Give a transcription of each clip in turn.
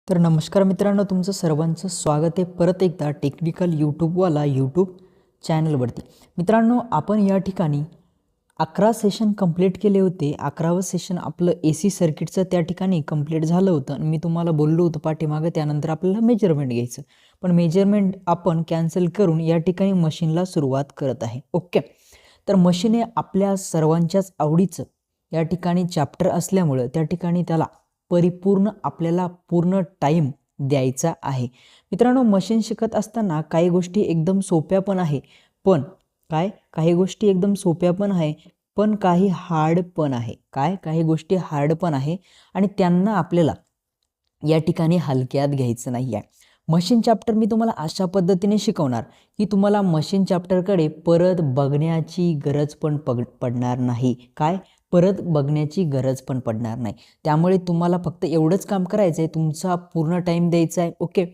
तर नमस्कार मित्रांनो, तुमचं सर्वांचं स्वागत आहे परत एकदा टेक्निकल यूट्यूबवाला यूट्यूब चॅनलवरती. मित्रांनो, आपण या ठिकाणी 11 सेशन कंप्लीट केले होते. 11वं सेशन आपलं AC सर्किटचं त्या ठिकाणी कंप्लीट झालं होतं आणि मी तुम्हाला बोललो होतो पाठीमागं त्यानंतर आपल्याला मेजरमेंट घ्यायचं. पण मेजरमेंट आपण कॅन्सल करून या ठिकाणी मशीनला सुरुवात करत आहे. ओके. तर मशीन हे आपल्या सर्वांच्याच आवडीचं या ठिकाणी चॅप्टर असल्यामुळं त्या ठिकाणी त्याला परिपूर्ण आपल्याला पूर्ण टाईम द्यायचा आहे. मित्रांनो, मशीन शिकत असताना काही गोष्टी एकदम सोप्या पण आहे, पण काही गोष्टी एकदम सोप्या पण आहे, पण काही हार्ड पण आहे. काही गोष्टी हार्ड पण आहे आणि त्यांना आपल्याला या ठिकाणी हलक्यात घ्यायचं नाही आहे. मशीन चॅप्टर मी तुम्हाला अशा पद्धतीने शिकवणार की तुम्हाला मशीन चॅप्टरकडे परत बघण्याची गरज पण पडणार नाही. परत बघण्याची गरज पण पडणार नाही. त्यामुळे तुम्हाला फक्त एवढंच काम करायचं आहे, तुमचा पूर्ण टाईम द्यायचा आहे. ओके.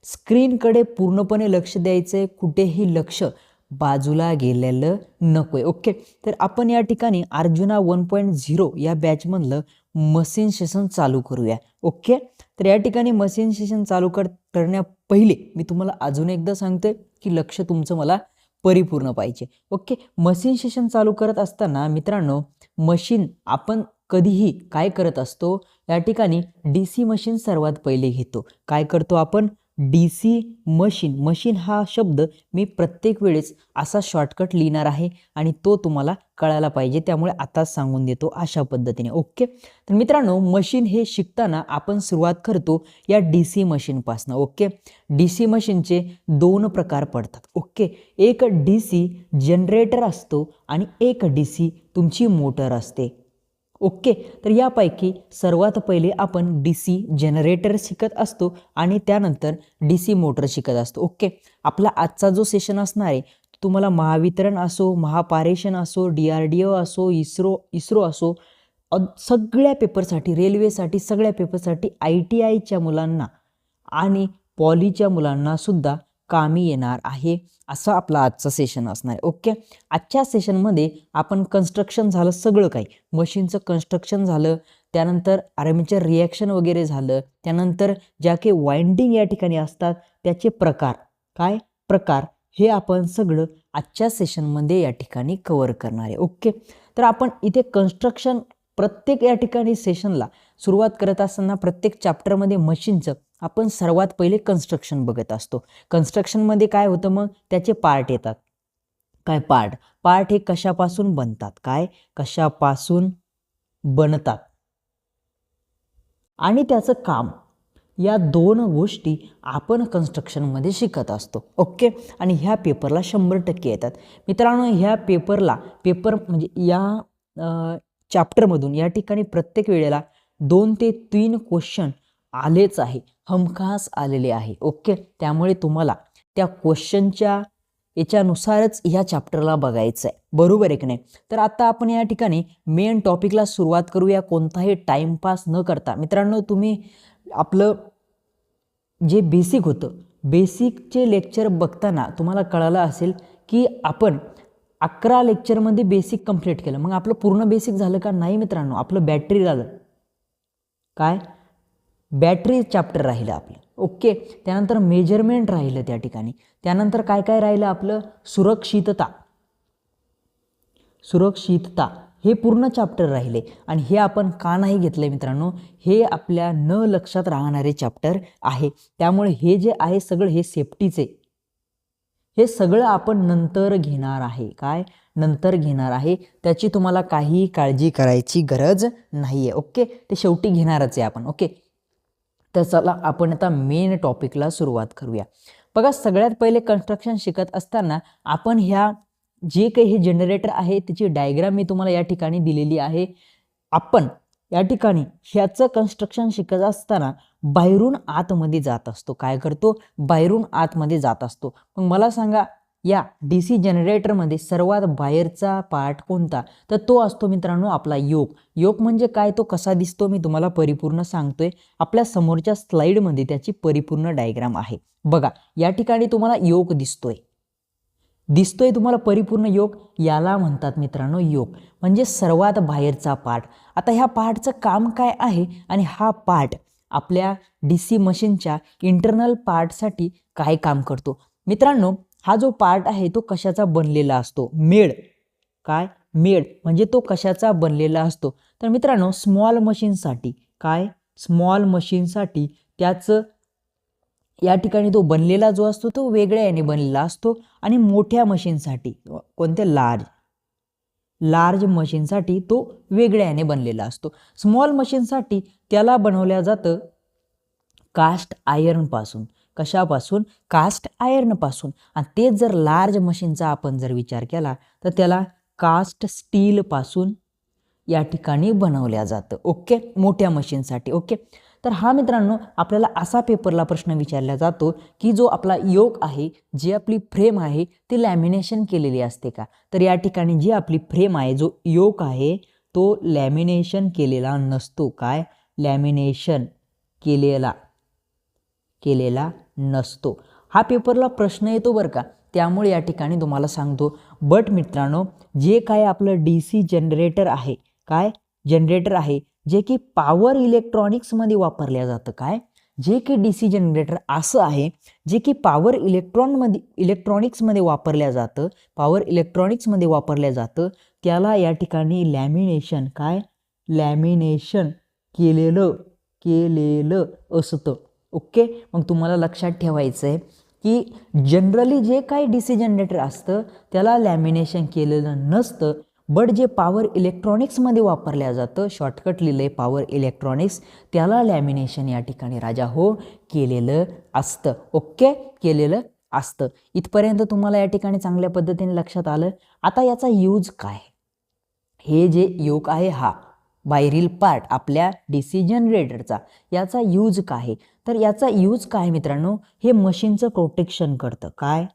स्क्रीनकडे पूर्णपणे लक्ष द्यायचं आहे, कुठेही लक्ष बाजूला गेलेलं नको आहे. ओके. तर आपण या ठिकाणी अर्जुना 1.0 या बॅचमधलं मशीन सेशन चालू करूया. ओके. तर या ठिकाणी मशीन सेशन चालू करण्या पहिले मी तुम्हाला अजून एकदा सांगतोय की लक्ष तुमचं मला परिपूर्ण पाहिजे. ओके. मशीन सेशन चालू करत असताना मित्रांनो, मशीन आपण कधीही काय करत असतो, या ठिकाणी DC मशीन सर्वात पहिले घेतो. काय करतो आपण? DC मशीन हा शब्द मी प्रत्येक वेळेस असा शॉर्टकट लिहिणार आहे आणि तो तुम्हाला कळायला पाहिजे, त्यामुळे आताच सांगून देतो अशा पद्धतीने. ओके. तर मित्रांनो, मशीन हे शिकताना आपण सुरुवात करतो या DC मशीनपासनं. ओके. DC मशीनचे 2 प्रकार पडतात. ओके. एक DC जनरेटर असतो आणि एक DC तुमची मोटर असते. ओके. तर यापैकी सर्वात पहिले आपण DC जनरेटर शिकत असतो आणि त्यानंतर DC मोटर शिकत असतो. ओके. आपला आजचा जो सेशन असणार आहे तुम्हाला महावितरण असो, महापारेषण असो, DRDO असो, इस्रो असो, सगळ्या पेपरसाठी, रेल्वेसाठी, सगळ्या पेपरसाठी ITIच्या मुलांना आणि पॉलीच्या मुलांना सुद्धा कामी येणार आहे, असं आपला आजचा सेशन असणार आहे. ओके. आजच्या सेशनमध्ये आपण कन्स्ट्रक्शन झालं, सगळं काही मशीनचं कन्स्ट्रक्शन झालं, त्यानंतर आर्मेचर रिॲक्शन वगैरे झालं, त्यानंतर ज्या काही वाइंडिंग या ठिकाणी असतात त्याचे प्रकार हे आपण सगळं आजच्या सेशनमध्ये या ठिकाणी कव्हर करणार आहे. ओके. तर आपण इथे कन्स्ट्रक्शन प्रत्येक या ठिकाणी सेशनला सुरुवात करत असताना प्रत्येक चॅप्टरमध्ये मशीनचं आपण सर्वात पहिले कन्स्ट्रक्शन बघत असतो. कन्स्ट्रक्शनमध्ये काय होतं, मग त्याचे पार्ट येतात. पार्ट हे कशापासून बनतात, कशापासून बनतात आणि त्याचं काम, या 2 गोष्टी आपण कन्स्ट्रक्शनमध्ये शिकत असतो. ओके. आणि ह्या पेपरला 100% येतात. मित्रांनो, ह्या पेपर म्हणजे या चॅप्टरमधून या ठिकाणी प्रत्येक वेळेला 2 ते 3 क्वेश्चन आलेच आहे, हमखास आलेले आहे. ओके. त्यामुळे तुम्हाला त्या क्वेश्चनच्या याच्यानुसारच ह्या चॅप्टरला बघायचं आहे, बरोबर आहे की नाही. तर आता आपण या ठिकाणी मेन टॉपिकला सुरुवात करूया, कोणताही टाईमपास न करता. मित्रांनो, तुम्ही आपलं जे बेसिक होतं, बेसिकचे लेक्चर बघताना तुम्हाला कळालं असेल की आपण 11 लेक्चरमध्ये बेसिक कंप्लीट केलं. मग आपलं पूर्ण बेसिक झालं का? नाही मित्रांनो, आपलं बॅटरी झालं. बॅटरी चॅप्टर राहिलं आपलं. ओके. त्यानंतर मेजरमेंट राहिलं त्या ठिकाणी. त्यानंतर काय राहिलं आपलं? सुरक्षितता हे पूर्ण चॅप्टर राहिले. आणि हे आपण का नाही घेतलंय मित्रांनो, हे आपल्या न लक्षात राहणारे चॅप्टर आहे. त्यामुळे हे जे आहे सगळं हे सेफ्टीचे, हे सगळं आपण नंतर घेणार आहे. नंतर घेणार आहे. त्याची तुम्हाला काही काळजी करायची गरज नाही आहे. ओके. ते शेवटी घेणारच आहे आपण. ओके. तर चला आपण आता मेन टॉपिकला सुरुवात करूया. बघा, सगळ्यात पहिले कन्स्ट्रक्शन शिकत असताना आपण ह्या जे काही हे जनरेटर आहे त्याची डायग्राम मी तुम्हाला या ठिकाणी दिलेली आहे. आपण या ठिकाणी ह्याचं कन्स्ट्रक्शन शिकत असताना बाहेरून आतमध्ये जात असतो. काय करतो? बाहेरून आतमध्ये जात असतो. मग मला सांगा, या DC जनरेटरमध्ये सर्वात बाहेरचा पार्ट कोणता? तर तो असतो मित्रांनो आपला योक म्हणजे काय, तो कसा दिसतो मी तुम्हाला परिपूर्ण सांगतोय. आपल्या समोरच्या स्लाइडमध्ये त्याची परिपूर्ण डायग्राम आहे. बघा, या ठिकाणी तुम्हाला योक दिसतोय तुम्हाला परिपूर्ण योक, याला म्हणतात मित्रांनो योक, म्हणजे सर्वात बाहेरचा पार्ट. आता ह्या पार्टचं काम काय आहे आणि हा पार्ट आपल्या DC मशीनच्या इंटरनल पार्टसाठी काय काम करतो? मित्रांनो, हा जो पार्ट आहे तो कशाचा बनलेला असतो? मेड. काय? मेड म्हणजे तो कशाचा बनलेला असतो? तर मित्रांनो, स्मॉल मशीनसाठी काय? स्मॉल मशीनसाठी त्याचं या ठिकाणी तो बनलेला जो असतो तो वेगळ्या याने बनलेला असतो आणि मोठ्या मशीनसाठी कोणत्या? लार्ज मशीनसाठी तो वेगळ्या याने बनलेला असतो. स्मॉल मशीनसाठी त्याला बनवल्या जातं कास्ट आयर्न पासून. कशापासून? कास्ट आयर्न पासून. आणि तेच जर लार्ज मशीनचा आपण जर विचार केला तर त्याला कास्ट स्टील पासून या ठिकाणी बनवल्या जातं. ओके, मोठ्या मशीनसाठी. ओके, तर हा मित्रांनो आपल्याला असा पेपरला प्रश्न विचारला जातो की जो आपला योक आहे, जी आपली फ्रेम आहे ती लॅमिनेशन केलेली असते का? तर या ठिकाणी जी आपली फ्रेम आहे, जो योक आहे तो लॅमिनेशन केलेला नसतो. काय? लॅमिनेशन केलेला नसतो. हा पेपरला प्रश्न येतो बरं का, त्यामुळे या ठिकाणी तुम्हाला सांगतो. बट मित्रांनो, जे काय आपलं DC जनरेटर आहे, काय? जनरेटर आहे जे की पॉवर इलेक्ट्रॉनिक्समध्ये वापरल्या जातं. काय? जे की DC जनरेटर असं आहे जे की पॉवर इलेक्ट्रॉनिक्समध्ये वापरल्या जातं, पॉवर इलेक्ट्रॉनिक्समध्ये वापरल्या जातं, त्याला या ठिकाणी लॅमिनेशन, काय? लॅमिनेशन केलेलं असतं. ओके, मग तुम्हाला लक्षात ठेवायचं आहे की जनरली जे काही DC जनरेटर असतं त्याला लॅमिनेशन केलेलं नसतं. बट जे पॉवर इलेक्ट्रॉनिक्समध्ये वापरल्या जातं, शॉर्टकट लिहिलंय पॉवर इलेक्ट्रॉनिक्स, त्याला लॅमिनेशन या ठिकाणी राजा हो केलेलं असतं. ओके, केलेलं असतं. इथपर्यंत तुम्हाला या ठिकाणी चांगल्या पद्धतीने लक्षात आलं. आता याचा यूज काय? हे जे योक आहे हा बाहेरील पार्ट आपल्या DC जनरेटरचा, याचा यूज काय? तर याचा यूज काय मित्रांनो? हे मशीनचं प्रोटेक्शन करतं. काय?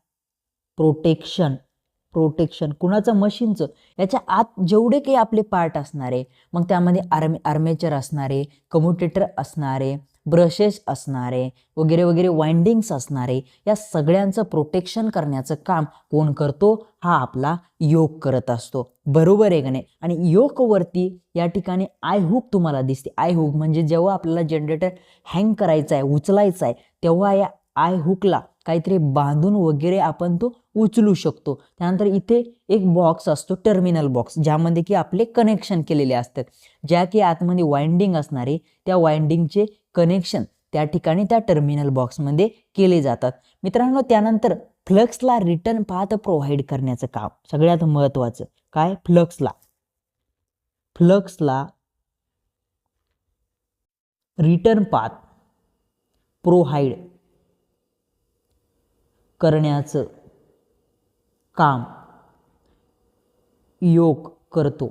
प्रोटेक्शन कुणाचं? मशीनचं. याच्या आत जेवढे काही आपले पार्ट असणारे, मग त्यामध्ये आर्मेचर असणारे, कम्युटेटर असणारे, ब्रशेस असणारे वगैरे वगैरे, वाइंडिंग्स असणारे, या सगळ्यांचं प्रोटेक्शन करण्याचं काम कोण करतो? हा आपला योक करत असतो. बरोबर आहे का नाही? आणि योकवरती या ठिकाणी आय हुक तुम्हाला दिसते. आय हुक म्हणजे जेव्हा आपल्याला जनरेटर हँग करायचा आहे, उचलायचा आहे, तेव्हा या आय हुकला काहीतरी बांधून वगैरे आपण तो उचलू शकतो. त्यानंतर इथे एक बॉक्स असतो, टर्मिनल बॉक्स, ज्यामध्ये की आपले कनेक्शन केलेले असतात. ज्या की आतमध्ये वाइंडिंग असणारे, त्या वाइंडिंगचे कनेक्शन त्या ठिकाणी त्या टर्मिनल बॉक्समध्ये केले जातात. मित्रांनो, त्यानंतर फ्लक्सला रिटर्न पाथ प्रोव्हाइड करण्याचं काम सगळ्यात महत्त्वाचं. काय? फ्लक्सला रिटर्न पाथ प्रोव्हाइड करण्याचं काम योक करतो.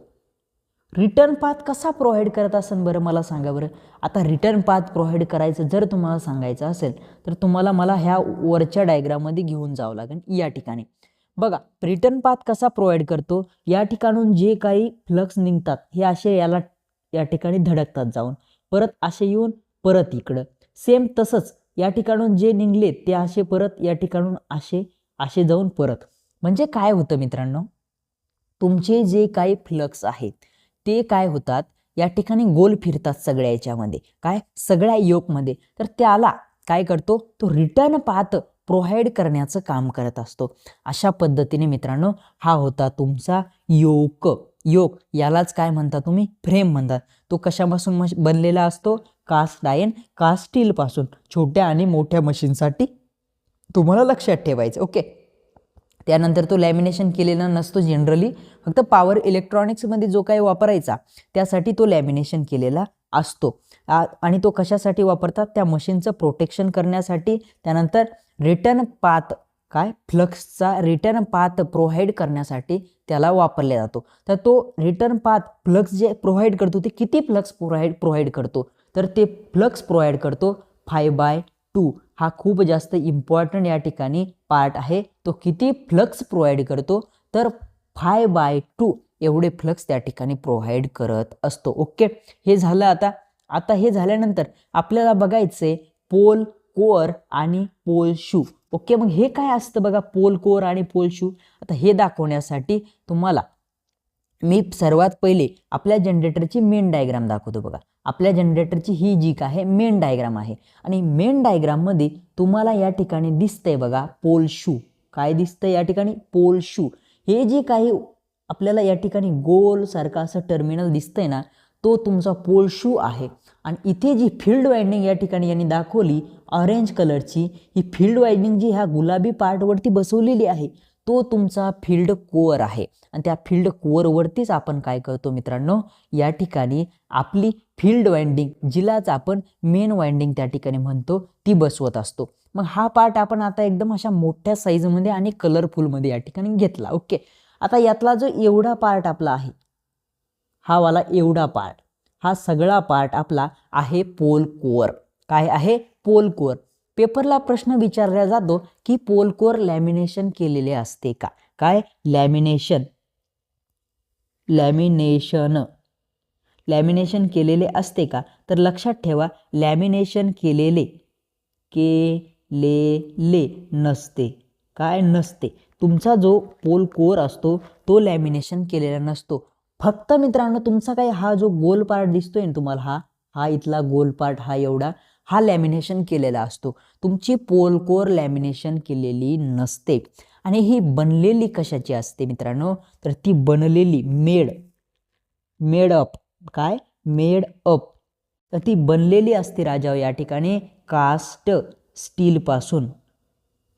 रिटर्न पाथ कसा प्रोव्हाइड करत असेल बरं, मला सांगा बरं. आता रिटर्न पाथ प्रोव्हाइड करायचं जर तुम्हाला सांगायचं असेल तर तुम्हाला मला ह्या वरच्या डायग्राममध्ये घेऊन जावं लागेल. या ठिकाणी बघा, रिटर्न पाथ कसा प्रोव्हाइड करतो. या ठिकाणून जे काही फ्लक्स निघतात हे असे या ठिकाणी धडकतात जाऊन, परत असे येऊन परत इकडं. सेम तसंच या ठिकाणून जे निघले ते असे परत या ठिकाणून असे जाऊन परत. म्हणजे काय होतं मित्रांनो, तुमचे जे काही फ्लक्स आहेत ते काय होतात, या ठिकाणी गोल फिरतात सगळ्या याच्यामध्ये, काय? सगळ्या योकमध्ये. तर त्याला काय करतो? तो रिटर्न पाथ प्रोव्हाइड करण्याचं काम करत असतो. अशा पद्धतीने मित्रांनो हा होता तुमचा योक. यालाच काय म्हणता तुम्ही? फ्रेम म्हणतात. तो कशापासून बनलेला असतो? कास्ट आयर्न, कास्ट स्टील पासून. छोट्या आणि मोठ्या मशीनसाठी तुम्हाला लक्षात ठेवायचं. ओके, त्यानंतर तो लॅमिनेशन केलेला नसतो जनरली, फक्त पॉवर इलेक्ट्रॉनिक्समध्ये जो काही वापरायचा त्यासाठी तो लॅमिनेशन केलेला असतो. आणि तो कशासाठी वापरतात? त्या मशीनचं प्रोटेक्शन करण्यासाठी. त्यानंतर रिटर्न पाथ, काय? फ्लक्सचा रिटर्न पाथ प्रोव्हाइड करण्यासाठी त्याला वापरला जातो. तर तो रिटर्न पाथ फ्लक्स जे प्रोव्हाइड करतो ते किती फ्लक्स प्रोव्हाइड करतो? तर ते फ्लक्स प्रोव्हाइड करतो 5/2. हा खूप जास्त इम्पॉर्टंट या ठिकाणी पार्ट आहे. तो किती फ्लक्स प्रोव्हाइड करतो? तर 5/2 एवढे फ्लक्स त्या ठिकाणी प्रोव्हाइड करत असतो. ओके, हे झालं. आता हे झाल्यानंतर आपल्याला बघायचंय पोल कोअर आणि पोल शू. ओके, मग हे काय असतं बघा, पोल कोअर आणि पोल शू. आता हे दाखवण्यासाठी तुम्हाला मी सर्वात पहिले आपल्या जनरेटरची मेन डायग्राम दाखवतो बघा. आपल्या जनरेटरची ही जी काय आहे मेन डायग्राम आहे आणि मेन डायग्राममध्ये तुम्हाला या ठिकाणी दिसतंय बघा पोल शू. काय दिसतंय या ठिकाणी? Pole shoe. हे जे काही आपल्याला या ठिकाणी गोल सारखा असं टर्मिनल दिसतंय ना, तो तुमचा पोल शू आहे. आणि इथे जी फील्ड वाइंडिंग या ठिकाणी यांनी दाखवली ऑरेंज कलरची, ही फील्ड वाइंडिंग जी ह्या गुलाबी पार्टवरती बसवलेली आहे तो तुमचा फील्ड कोअर आहे. आणि त्या फील्ड कोअरवरतीच आपण काय करतो मित्रांनो, या ठिकाणी आपली फील्ड वाइंडिंग जिलाच आपण मेन वाइंडिंग त्या ठिकाणी म्हणतो ती बसवत असतो. मग हा पार्ट आपण आता एकदम अशा मोठ्या साईजमध्ये आणि कलरफुलमध्ये या ठिकाणी घेतला. ओके, आता यातला जो एवढा पार्ट आपला आहे, हा वाला एवढा पार्ट, हा सगळा पार्ट आपला आहे पोल कोअर. काय आहे? Pole core. पेपरला प्रश्न विचारला जातो की पोल कोअर लॅमिनेशन केलेले असते का? काय? लॅमिनेशन केलेले असते का? तर लक्षात ठेवा, लॅमिनेशन केलेले नसते. काय? नसते. तुमचा जो पोल कोअर असतो तो लॅमिनेशन केलेला नसतो. फक्त मित्रांनो तुमचा काय हा जो गोल पार्ट दिसतोय ना तुम्हाला, हा इथला गोल पार्ट, हा एवढा, हा लॅमिनेशन केलेला असतो. तुमची पोल कोअर लॅमिनेशन केलेली नसते. आणि ही बनलेली कशाची असते मित्रांनो? तर ती बनलेली मेड अप. काय? Made up. तर ती बनलेली असते राजा या ठिकाणी कास्ट स्टील पासून.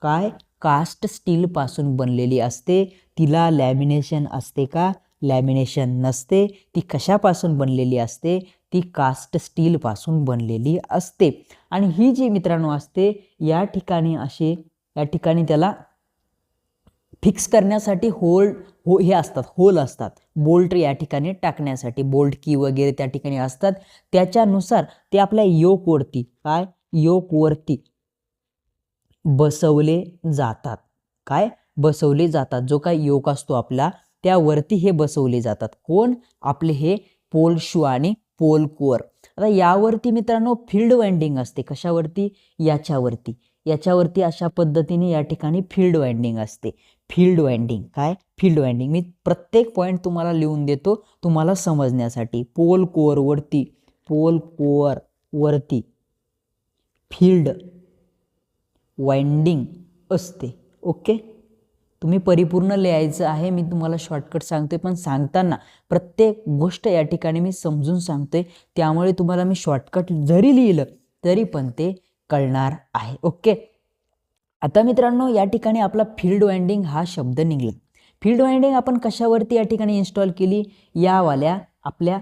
काय? कास्ट स्टील पासून बनलेली असते. तिला लॅमिनेशन असते का? लॅमिनेशन नसते. ती कशापासून बनलेली असते? ती कास्ट स्टील पासून बनलेली असते. आणि ही जी मित्रांनो असते या ठिकाणी असे या ठिकाणी त्याला फिक्स करण्यासाठी हे असतात, होल असतात, बोल्ट या ठिकाणी टाकण्यासाठी बोल्ट की वगैरे त्या ठिकाणी असतात. त्याच्यानुसार ते आपल्या योकवरती, काय? योकवरती बसवले जातात. काय? बसवले जातात. जो काही योक असतो आपला त्यावरती हे बसवले जातात. कोण? आपले हे पोल शू आणि पोल कोअर. आता यावरती मित्रांनो फील्ड वाइंडिंग असते. कशावरती? याच्यावरती अशा पद्धतीने या ठिकाणी फील्ड वाइंडिंग असते. Field winding. काय? Field winding. मी प्रत्येक पॉईंट तुम्हाला लिहून देतो तुम्हाला समजण्यासाठी. पोल कोअर वरती फील्ड वाइंडिंग असते. ओके, तुम्ही परिपूर्ण लिहायचं आहे, मी तुम्हाला शॉर्टकट सांगतोय, पण सांगताना प्रत्येक गोष्ट या ठिकाणी मी समजून सांगतोय, त्यामुळे तुम्हाला मी शॉर्टकट जरी लिहिलं तरी पण ते कळणार आहे. ओके, आता मित्रांनो या ठिकाणी आपला फील्ड वाइंडिंग हा शब्द निघाला. फील्ड वाइंडिंग आपण कशावरती या ठिकाणी इन्स्टॉल केली? यावाल्या आपल्या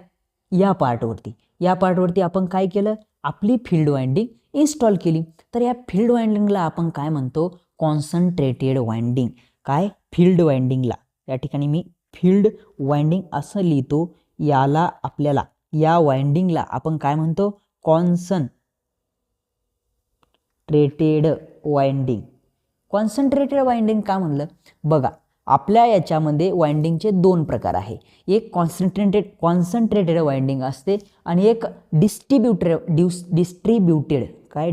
या पार्टवरती आपण काय केलं? आपली फील्ड वाइंडिंग इन्स्टॉल केली. तर या फील्ड वाइंडिंगला आपण काय म्हणतो? Concentrated winding. काय? फील्ड वाइंडिंगला या ठिकाणी मी फील्ड वाइंडिंग असं लिहितो. याला आपल्याला या वाइंडिंगला आपण काय म्हणतो? Concentrated winding. कॉन्सन्ट्रेटेड वाइंडिंग का म्हणलं? बघा, आपल्या याच्यामध्ये वाइंडिंगचे दोन प्रकार आहे. एक कॉन्सन्ट्रेटेड वाइंडिंग असते आणि एक डिस्ट्रीब्युटेड. काय?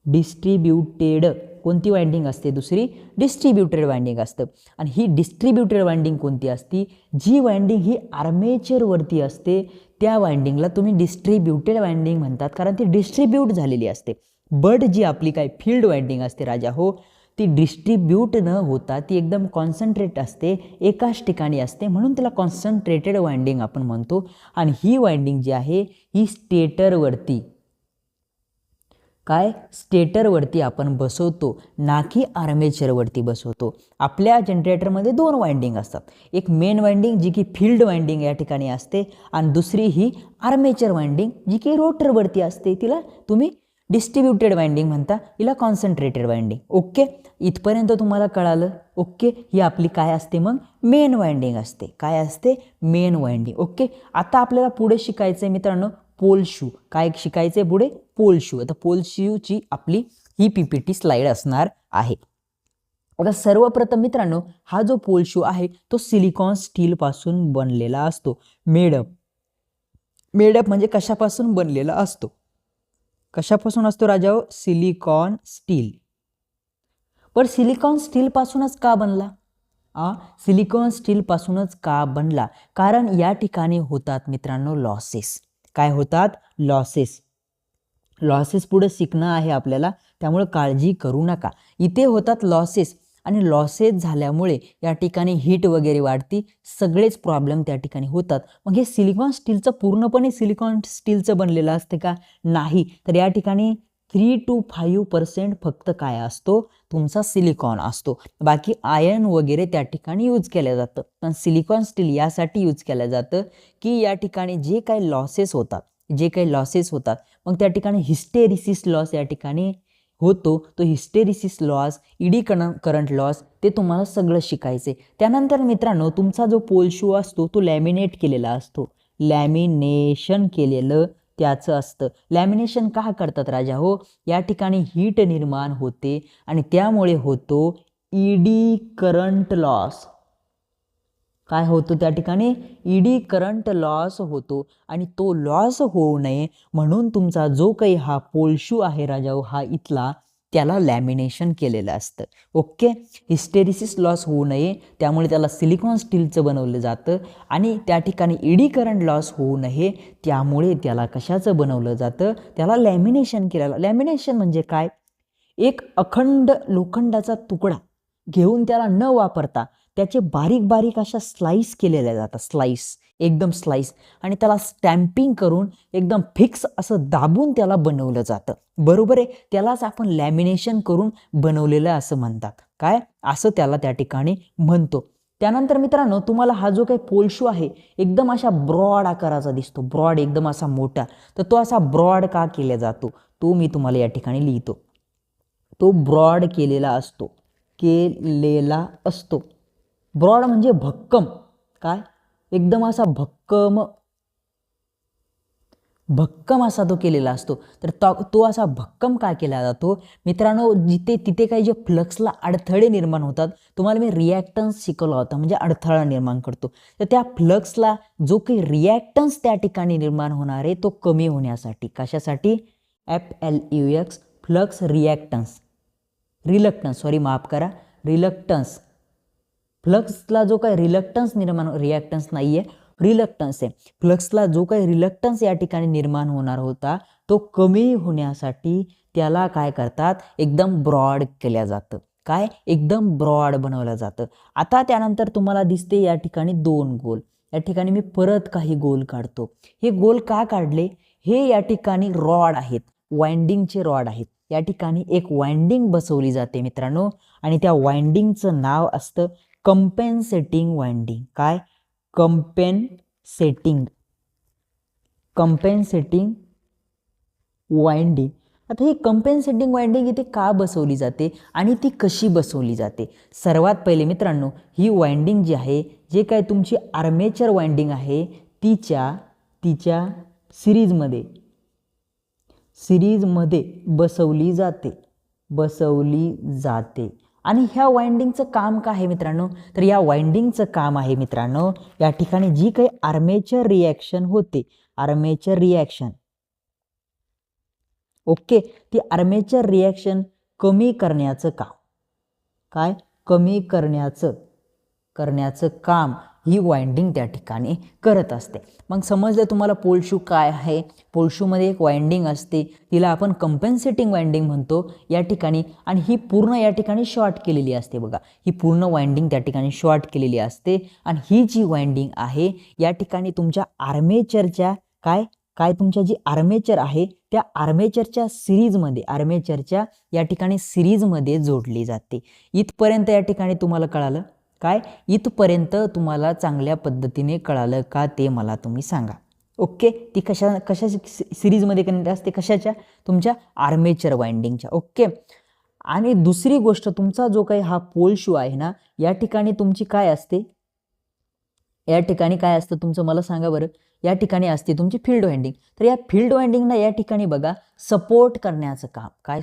डिस्ट्रीब्युटेड कोणती वाइंडिंग असते? दुसरी डिस्ट्रीब्युटेड वाइंडिंग असतं. आणि ही डिस्ट्रीब्युटेड वाइंडिंग कोणती असती? जी वाइंडिंग ही आर्मेचरवरती असते त्या वाइंडिंगला तुम्ही डिस्ट्रीब्युटेड वाइंडिंग म्हणतात, कारण ती डिस्ट्रीब्यूट झालेली असते. बट जी आपली काय फील्ड वाइंडिंग असते राजा हो, ती डिस्ट्रीब्यूट न होता ती एकदम कॉन्सन्ट्रेट असते, एकाच ठिकाणी असते, म्हणून त्याला कॉन्सन्ट्रेटेड वाइंडिंग आपण म्हणतो. आणि ही वाइंडिंग जी आहे ही स्टेटरवरती, काय? स्टेटरवरती आपण बसवतो, ना की आर्मेचरवरती बसवतो. आपल्या जनरेटरमध्ये दोन वाइंडिंग असतात. एक मेन वाइंडिंग जी की फील्ड वाइंडिंग या ठिकाणी असते आणि दुसरी ही आर्मेचर वाइंडिंग जी की रोटरवरती असते. तिला तुम्ही डिस्ट्रीब्युटेड वाइंडिंग म्हणता, हिला कॉन्सन्ट्रेटेड वाइंडिंग. ओके, इथपर्यंत तुम्हाला कळालं? ओके, ही आपली काय असते मग? मेन वाइंडिंग असते. काय असते? Main winding. ओके, आता आपल्याला पुढे शिकायचं आहे मित्रांनो पोल शू. काय शिकायचंय पुढे? Pole shoe. आता पोल शूची आपली ही PPT स्लाइड असणार आहे. आता सर्वप्रथम मित्रांनो हा जो पोल शू आहे तो सिलिकॉन स्टील पासून बनलेला असतो. मेडअप म्हणजे कशापासून बनलेला असतो? कशापासून असतो राजाओ? Silicon steel. पण सिलिकॉन स्टील पासूनच का बनला? सिलिकॉन स्टीलपासूनच का बनला? कारण या ठिकाणी होतात मित्रांनो लॉसेस. काय होतात? लॉसेस. लॉसेस पुढे शिकणं आहे आपल्याला, त्यामुळे काळजी करू नका. इथे होतात लॉसेस आणि लॉसेस झाल्यामुळे या ठिकाणी हीट वगैरे वाढती, सगळेच प्रॉब्लेम त्या ठिकाणी होतात. मग हे सिलिकॉन स्टीलचं पूर्णपणे सिलिकॉन स्टीलचं बनलेलं असते का? नाही. तर या ठिकाणी 3 to 5% फक्त काय असतो? तुमचा सिलिकॉन असतो. बाकी आयर्न वगैरे त्या ठिकाणी यूज केलं जातं. पण सिलिकॉन स्टील यासाठी यूज केलं जातं की या ठिकाणी जे काही लॉसेस होतात, मग त्या ठिकाणी हिस्टेरिसिस लॉस या ठिकाणी होतो. तो hysteresis loss, eddy current loss, ते तुम्हाला सगळं शिकायचे. त्यानंतर मित्रांनो तुमचा जो पोल शू असतो तो लॅमिनेट केलेला असतो. लॅमिनेशन केलेलं त्याचं असतं. लॅमिनेशन का करतात राजा हो? या ठिकाणी हीट निर्माण होते आणि त्यामुळे होतो ईडी करंट लॉस. काय होतो त्या ठिकाणी? ईडी करंट लॉस होतो आणि तो लॉस होऊ नये म्हणून तुमचा जो काही हा पोल शू आहे राजा हा इथला, त्याला लॅमिनेशन केलेलं असतं. ओके. हिस्टेरिसिस लॉस होऊ नये त्यामुळे त्याला सिलिकॉन स्टीलचं बनवलं जातं आणि त्या ठिकाणी ईडी करंट लॉस होऊ नये त्यामुळे त्याला कशाचं बनवलं जातं? त्याला लॅमिनेशन केलेलं. लॅमिनेशन म्हणजे काय? एक अखंड लोखंडाचा तुकडा घेऊन त्याला न वापरता त्याचे बारीक बारीक अशा स्लाइस केलेल्या जातात. एकदम स्लाइस, आणि त्याला स्टॅम्पिंग करून एकदम फिक्स असं दाबून त्याला बनवलं जातं. बरोबर आहे. त्यालाच आपण लॅमिनेशन करून बनवलेलं असं म्हणतात. काय असं त्याला त्या ठिकाणी म्हणतो. त्यानंतर मित्रांनो तुम्हाला हा जो काही पोल शू आहे एकदम अशा ब्रॉड आकाराचा दिसतो. ब्रॉड एकदम असा मोठा. तर तो असा ब्रॉड का केला जातो तो मी तुम्हाला या ठिकाणी लिहितो. तो ब्रॉड केलेला असतो. ब्रॉड म्हणजे भक्कम. काय? एकदम असा भक्कम असा तो केलेला असतो. तर तो असा भक्कम का केला जातो मित्रांनो? तिथे काही जे फ्लक्सला अडथळे निर्माण होतात, तुम्हाला मी रिॲक्टन्स शिकवला होता, म्हणजे अडथळा निर्माण करतो. तर त्या फ्लक्सला जो काही रिॲक्टन्स त्या ठिकाणी निर्माण होणार आहे तो कमी होण्यासाठी. कशासाठी? FLUX flux reactance. रिलक्टन्स. फ्लक्सला जो काही रिॲक्टन्स नाहीये, रिलक्टन्स आहे. फ्लक्सला जो काही रिलक्टन्स या ठिकाणी निर्माण होणार होता तो कमी होण्यासाठी त्याला काय करतात? एकदम ब्रॉड केल्या जातं. काय? एकदम ब्रॉड बनवलं जातं. आता त्यानंतर तुम्हाला दिसते या ठिकाणी 2 गोल. या ठिकाणी मी परत काही गोल काढतो. हे गोल का काढले? हे या ठिकाणी रॉड आहेत, वाइंडिंगचे रॉड आहेत. या ठिकाणी एक वाइंडिंग बसवली जाते मित्रांनो आणि त्या वाइंडिंगचं नाव असतं कंपेन्सेटिंग वाइंडिंग. काय? कंपेन्सेटिंग वाइंडिंग. आता ही कंपेन्सेटिंग वाइंडिंग इथे का बसवली जाते आणि ती कशी बसवली जाते? सर्वात पहिले मित्रांनो ही वाइंडिंग जी आहे, जे काय तुमची आर्मेचर वाइंडिंग आहे तिच्या सिरीजमध्ये बसवली जाते. आणि ह्या वाइंडिंगचं काम काय आहे मित्रांनो? तर या वाइंडिंगचं काम आहे मित्रांनो, या ठिकाणी जी काही आर्मेचर रिॲक्शन होते, ओके, ती आर्मेचर रिॲक्शन कमी करण्याचं काम. काय? कमी करण्याचं काम ही वाइंडिंग त्या ठिकाणी करत असते. मग समजलं तुम्हाला पोल शू काय आहे? पोल शूमध्ये एक वाइंडिंग असते, तिला आपण कंपेन्सेटिंग वाइंडिंग म्हणतो या ठिकाणी. आणि ही पूर्ण या ठिकाणी शॉर्ट केलेली असते. बघा, ही पूर्ण वाइंडिंग त्या ठिकाणी शॉर्ट केलेली असते. आणि ही जी वाइंडिंग आहे या ठिकाणी तुमच्या आर्मेचरच्या तुमच्या जी आर्मेचर आहे त्या आर्मेचरच्या या ठिकाणी सिरीजमध्ये जोडली जाते. इथपर्यंत या ठिकाणी तुम्हाला कळालं? काय? इथपर्यंत तुम्हाला चांगल्या पद्धतीने कळालं का ते मला तुम्ही सांगा. ओके. ती कशा सिरीजमध्ये कनेक्ट असते? कशाच्या? तुमच्या आर्मेचर वाइंडिंगच्या. ओके. आणि दुसरी गोष्ट, तुमचा जो काही हा पोल शू आहे ना, या ठिकाणी तुमची काय असते? या ठिकाणी काय असतं तुमचं मला सांगा बरं. या ठिकाणी असते तुमची फील्ड वाइंडिंग. तर या फील्ड वाइंडिंगला या ठिकाणी बघा सपोर्ट करण्याचं काम. काय?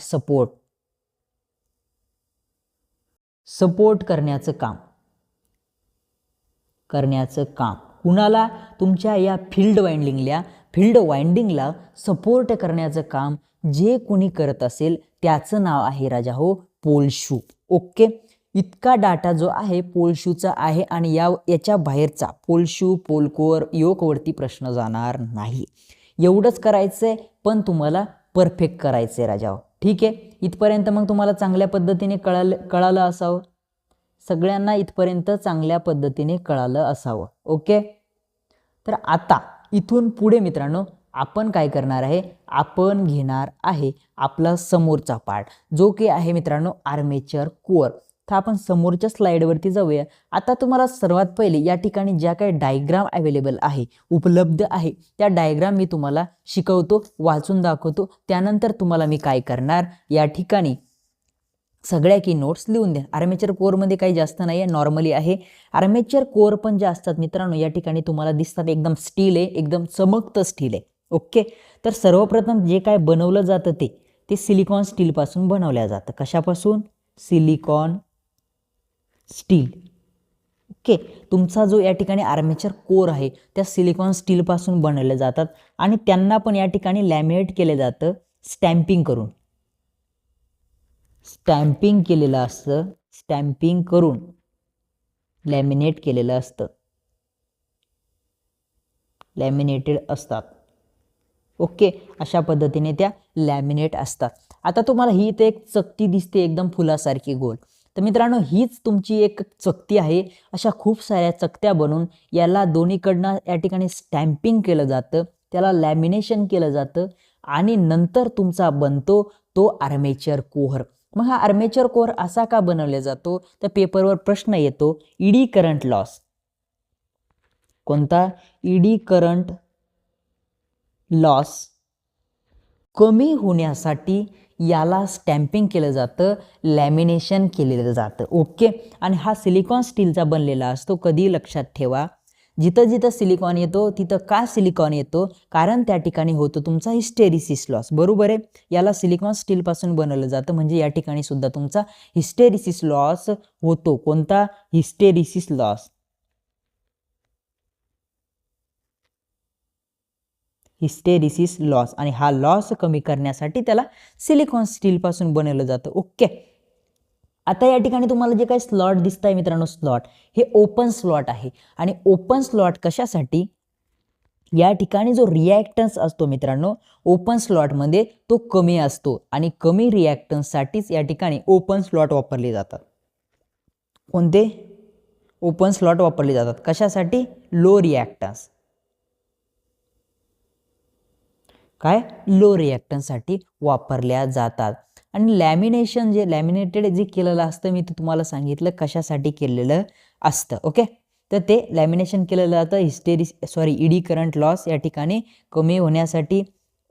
सपोर्ट करण्याचं काम. कुणाला? तुमच्या या फील्ड वाइंडिंगला सपोर्ट करण्याचं काम जे कोणी करत असेल त्याचं नाव आहे राजा हो पोल शू. ओके. इतका डाटा जो आहे पोल शूचा आहे आणि याच्या बाहेरचा पोल शू, पोल कोअर, योकवरती प्रश्न जाणार नाही. एवढंच करायचंय, पण तुम्हाला परफेक्ट करायचंय राजाओ. ठीक आहे, इथपर्यंत मग तुम्हाला चांगल्या पद्धतीने कळालं असावं. सगळ्यांना इथपर्यंत चांगल्या पद्धतीने कळालं असावं. ओके, तर आता इथून पुढे मित्रांनो आपण काय करणार आहे, आपण घेणार आहे आपला समोरचा पार्ट जो की आहे मित्रांनो आर्मेचर कोअर. तर आपण समोरच्या स्लाइडवरती जाऊया. आता तुम्हाला सर्वात पहिले या ठिकाणी ज्या काही डायग्राम अवेलेबल आहे, उपलब्ध आहे, त्या डायग्राम मी तुम्हाला शिकवतो, वाचून दाखवतो. त्यानंतर तुम्हाला मी काय करणार, या ठिकाणी सगळ्या की नोट्स लिहून द्या. आर्मेचर कोअरमध्ये काही जास्त नाही आहे, नॉर्मली आहे. आर्मेचर कोअर पण जे असतात मित्रांनो या ठिकाणी तुम्हाला दिसतात एकदम स्टील आहे, एकदम चमकतं स्टील आहे. ओके, तर सर्वप्रथम जे काय बनवलं जातं ते सिलिकॉन स्टीलपासून बनवलं जातं. कशापासून? Silicon steel. ओके, तुमचा जो या ठिकाणी आर्मेचर कोअर आहे त्या सिलिकॉन स्टीलपासून बनवले जातात आणि त्यांना पण या ठिकाणी लॅमिनेट केले जातं स्टॅम्पिंग करून. स्टॅम्पिंग केलेलं असतं, स्टॅम्पिंग करून लॅमिनेट केलेलं असतं, लॅमिनेटेड असतात. ओके, अशा पद्धतीने त्या लॅमिनेट असतात. आता तुम्हाला ही इथे एक चकती दिसते एकदम फुलासारखी गोल. तर मित्रांनो हीच तुमची एक चकती आहे. अशा खूप साऱ्या चकत्या बनवून याला दोन्हीकडनं या ठिकाणी स्टॅम्पिंग केलं जातं, त्याला लॅमिनेशन केलं जातं आणि नंतर तुमचा बनतो तो आर्मेचर कोअर. मग हा आर्मेचर कोअर असा का बनवला जातो, तर पेपरवर प्रश्न येतो ईडी करंट लॉस. कोणता? ईडी करंट लॉस कमी होण्यासाठी याला स्टॅम्पिंग केलं जातं, लॅमिनेशन केलेलं जातं. ओके, आणि हा सिलिकॉन स्टीलचा बनलेला असतो. कधी लक्षात ठेवा, जिथं जिथं सिलिकॉन येतो तिथं का सिलिकॉन येतो, कारण त्या ठिकाणी होतो तुमचा हिस्टेरिसिस लॉस. बरोबर आहे, याला सिलिकॉन स्टीलपासून बनवलं जातं म्हणजे या ठिकाणी सुद्धा तुमचा हिस्टेरिसिस लॉस होतो. कोणता? Hysteresis loss. हिस्टेरिसिस लॉस, आणि हा लॉस कमी करण्यासाठी त्याला सिलिकॉन स्टीलपासून बनवलं जातं. ओके, आता या ठिकाणी तुम्हाला जे काही स्लॉट दिसत आहे मित्रांनो, स्लॉट हे ओपन स्लॉट आहे. आणि ओपन स्लॉट कशासाठी? या ठिकाणी जो रिॲक्टन्स असतो मित्रांनो ओपन स्लॉटमध्ये तो कमी असतो आणि कमी रिॲक्टन्ससाठीच या ठिकाणी ओपन स्लॉट वापरले जातात. कोणते? ओपन स्लॉट वापरले जातात. कशासाठी? Low reactance. काय? लो रिॲक्टन्ससाठी वापरल्या जातात. आणि लॅमिनेशन जे लॅमिनेटेड जे केलेलं असतं मी तुम्हाला सांगितलं कशासाठी केलेलं असतं. ओके, तर ते लॅमिनेशन केलेलं जातं ईडी करंट लॉस या ठिकाणी कमी होण्यासाठी